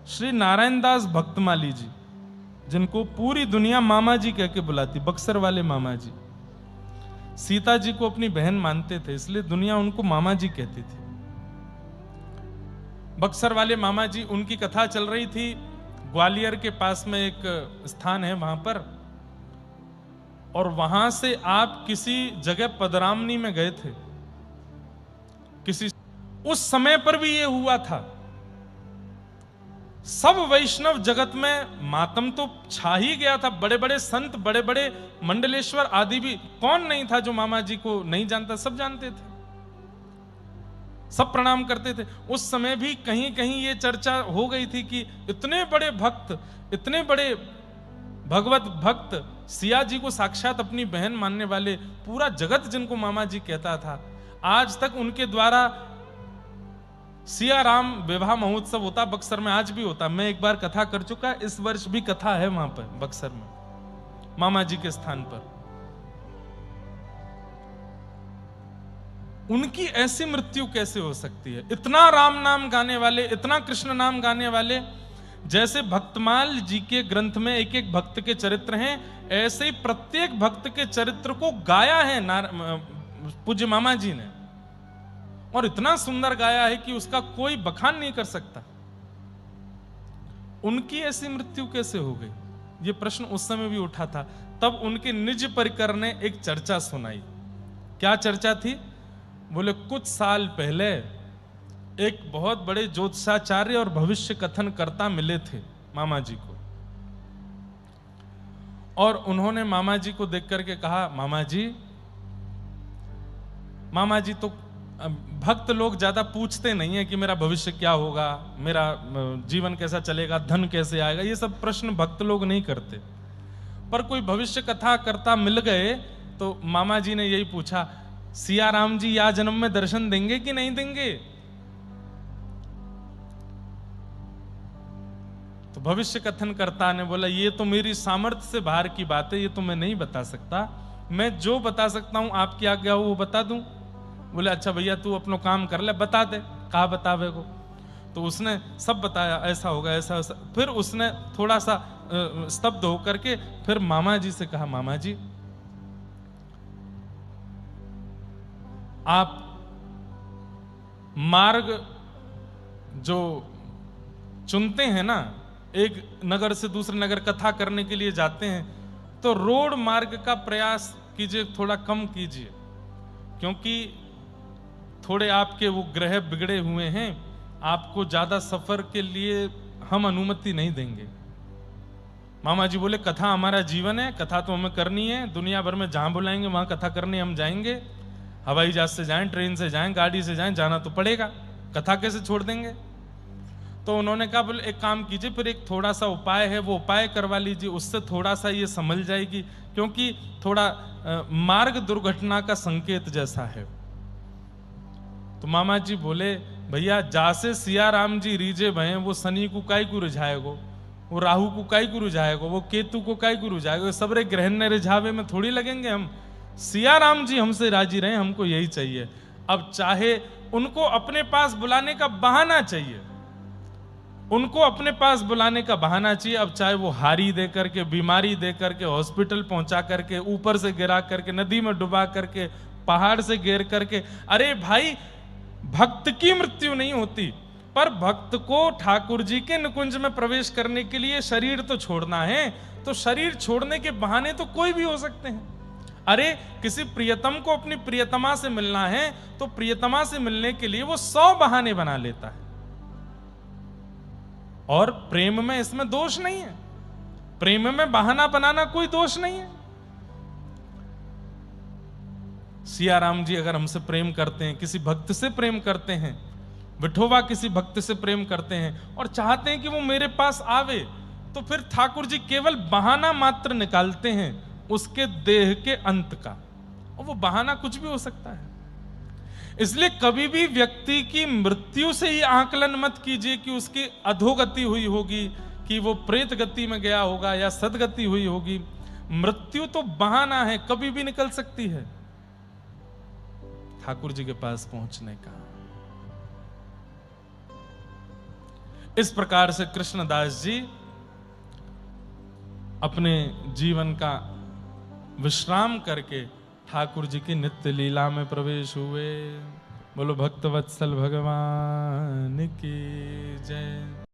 श्री नारायण दास भक्तमाली जी, जिनको पूरी दुनिया मामा जी कह के बुलाती, बक्सर वाले मामा जी, सीता जी को अपनी बहन मानते थे इसलिए दुनिया उनको मामा जी कहती थी। बक्सर वाले मामा जी, उनकी कथा चल रही थी, ग्वालियर के पास में एक स्थान है वहां पर, और वहां से आप किसी जगह पदरामनी में गए थे, किसी, उस समय पर भी ये हुआ था। सब वैष्णव जगत में मातम तो छा ही गया था, बड़े बड़े संत, बड़े बड़े मंडलेश्वर आदि भी, कौन नहीं था जो मामा जी को नहीं जानता, सब जानते थे, सब प्रणाम करते थे। उस समय भी कहीं कहीं ये चर्चा हो गई थी कि इतने बड़े भक्त, इतने बड़े भगवत भक्त, सिया जी को साक्षात अपनी बहन मानने वाले, पूरा जगत जिनको मामा जी कहता था, आज तक उनके द्वारा सिया राम विवाह महोत्सव होता बक्सर में, आज भी होता। मैं एक बार कथा कर चुका, इस वर्ष भी कथा है वहां पर बक्सर में मामा जी के स्थान पर। उनकी ऐसी मृत्यु कैसे हो सकती है? इतना राम नाम गाने वाले, इतना कृष्ण नाम गाने वाले, जैसे भक्तमाल जी के ग्रंथ में एक एक भक्त के चरित्र हैं, ऐसे ही प्रत्येक भक्त के चरित्र को गाया है पूज्य मामा जी ने, और इतना सुंदर गाया है कि उसका कोई बखान नहीं कर सकता। उनकी ऐसी मृत्यु कैसे हो गई, ये प्रश्न उस समय भी उठा था। तब उनके निज परिकर ने एक चर्चा सुनाई। क्या चर्चा थी? बोले कुछ साल पहले एक बहुत बड़े ज्योतिषाचार्य और भविष्य कथन कर्ता मिले थे मामा जी को, और उन्होंने मामा जी को देख करके कहा, मामा जी तो भक्त लोग ज्यादा पूछते नहीं है कि मेरा भविष्य क्या होगा, मेरा जीवन कैसा चलेगा, धन कैसे आएगा, ये सब प्रश्न भक्त लोग नहीं करते। पर कोई भविष्य कथा करता मिल गए तो मामा जी ने यही पूछा, सिया राम जी या जन्म में दर्शन देंगे कि नहीं देंगे? तो भविष्य कथन करता ने बोला, ये तो मेरी सामर्थ्य से बाहर की बात है, ये तो मैं नहीं बता सकता, मैं जो बता सकता हूं आपकी आज्ञा हो वो बता दूं। बोले अच्छा भैया तू अपनो काम कर ले, बता दे। कहा बतावे को? तो उसने सब बताया, ऐसा होगा, ऐसा ऐसा। फिर उसने थोड़ा सा स्तब्ध होकर के फिर मामा जी से कहा, मामा जी आप मार्ग जो चुनते हैं ना, एक नगर से दूसरे नगर कथा करने के लिए जाते हैं, तो रोड मार्ग का प्रयास कीजिए, थोड़ा कम कीजिए, क्योंकि थोड़े आपके वो ग्रह बिगड़े हुए हैं, आपको ज्यादा सफर के लिए हम अनुमति नहीं देंगे। मामा जी बोले, कथा हमारा जीवन है, कथा तो हमें करनी है, दुनिया भर में जहां बुलाएंगे वहां कथा करने हम जाएंगे, हवाई जहाज से जाएं, ट्रेन से जाएं, गाड़ी से जाएं, जाना तो पड़ेगा, कथा कैसे छोड़ देंगे। तो उन्होंने कहा, बोले एक काम कीजिए, फिर एक थोड़ा सा उपाय है, वो उपाय करवा लीजिए, उससे थोड़ा सा ये संभल जाएगी, क्योंकि थोड़ा मार्ग दुर्घटना का संकेत जैसा है। तो मामा जी बोले, भैया जासे सिया राम जी रीजे भय, वो शनि को काई को रिझाएगो, वो राहु को काई को रिझाएगो, वो केतु को काई को रिझाएगो, सबरे ग्रहण ने रिझावे में थोड़ी लगेंगे हम। सिया राम जी हमसे राजी रहे, हमको यही चाहिए। अब चाहे उनको अपने पास बुलाने का बहाना चाहिए, उनको अपने पास बुलाने का बहाना चाहिए। अब चाहे वो हारी दे करके, बीमारी दे करके, हॉस्पिटल पहुंचा करके, ऊपर से गिरा करके, नदी में डुबा करके, पहाड़ से गिर करके, अरे भाई भक्त की मृत्यु नहीं होती, पर भक्त को ठाकुर जी के निकुंज में प्रवेश करने के लिए शरीर तो छोड़ना है, तो शरीर छोड़ने के बहाने तो कोई भी हो सकते हैं। अरे किसी प्रियतम को अपनी प्रियतमा से मिलना है, तो प्रियतमा से मिलने के लिए वो 100 बहाने बना लेता है, और प्रेम में इसमें दोष नहीं है, प्रेम में बहाना बनाना कोई दोष नहीं है। सिया राम जी अगर हमसे प्रेम करते हैं, किसी भक्त से प्रेम करते हैं, विठोबा किसी भक्त से प्रेम करते हैं और चाहते हैं कि वो मेरे पास आवे, तो फिर ठाकुर जी केवल बहाना मात्र निकालते हैं उसके देह के अंत का, और वो बहाना कुछ भी हो सकता है। इसलिए कभी भी व्यक्ति की मृत्यु से ही आकलन मत कीजिए कि उसकी अधोगति हुई होगी, कि वो प्रेत गति में गया होगा या सदगति हुई होगी। मृत्यु तो बहाना है, कभी भी निकल सकती है ठाकुर जी के पास पहुंचने का। इस प्रकार से कृष्णदास जी अपने जीवन का विश्राम करके ठाकुर जी की नित्य लीला में प्रवेश हुए। बोलो भक्त वत्सल भगवान की जय।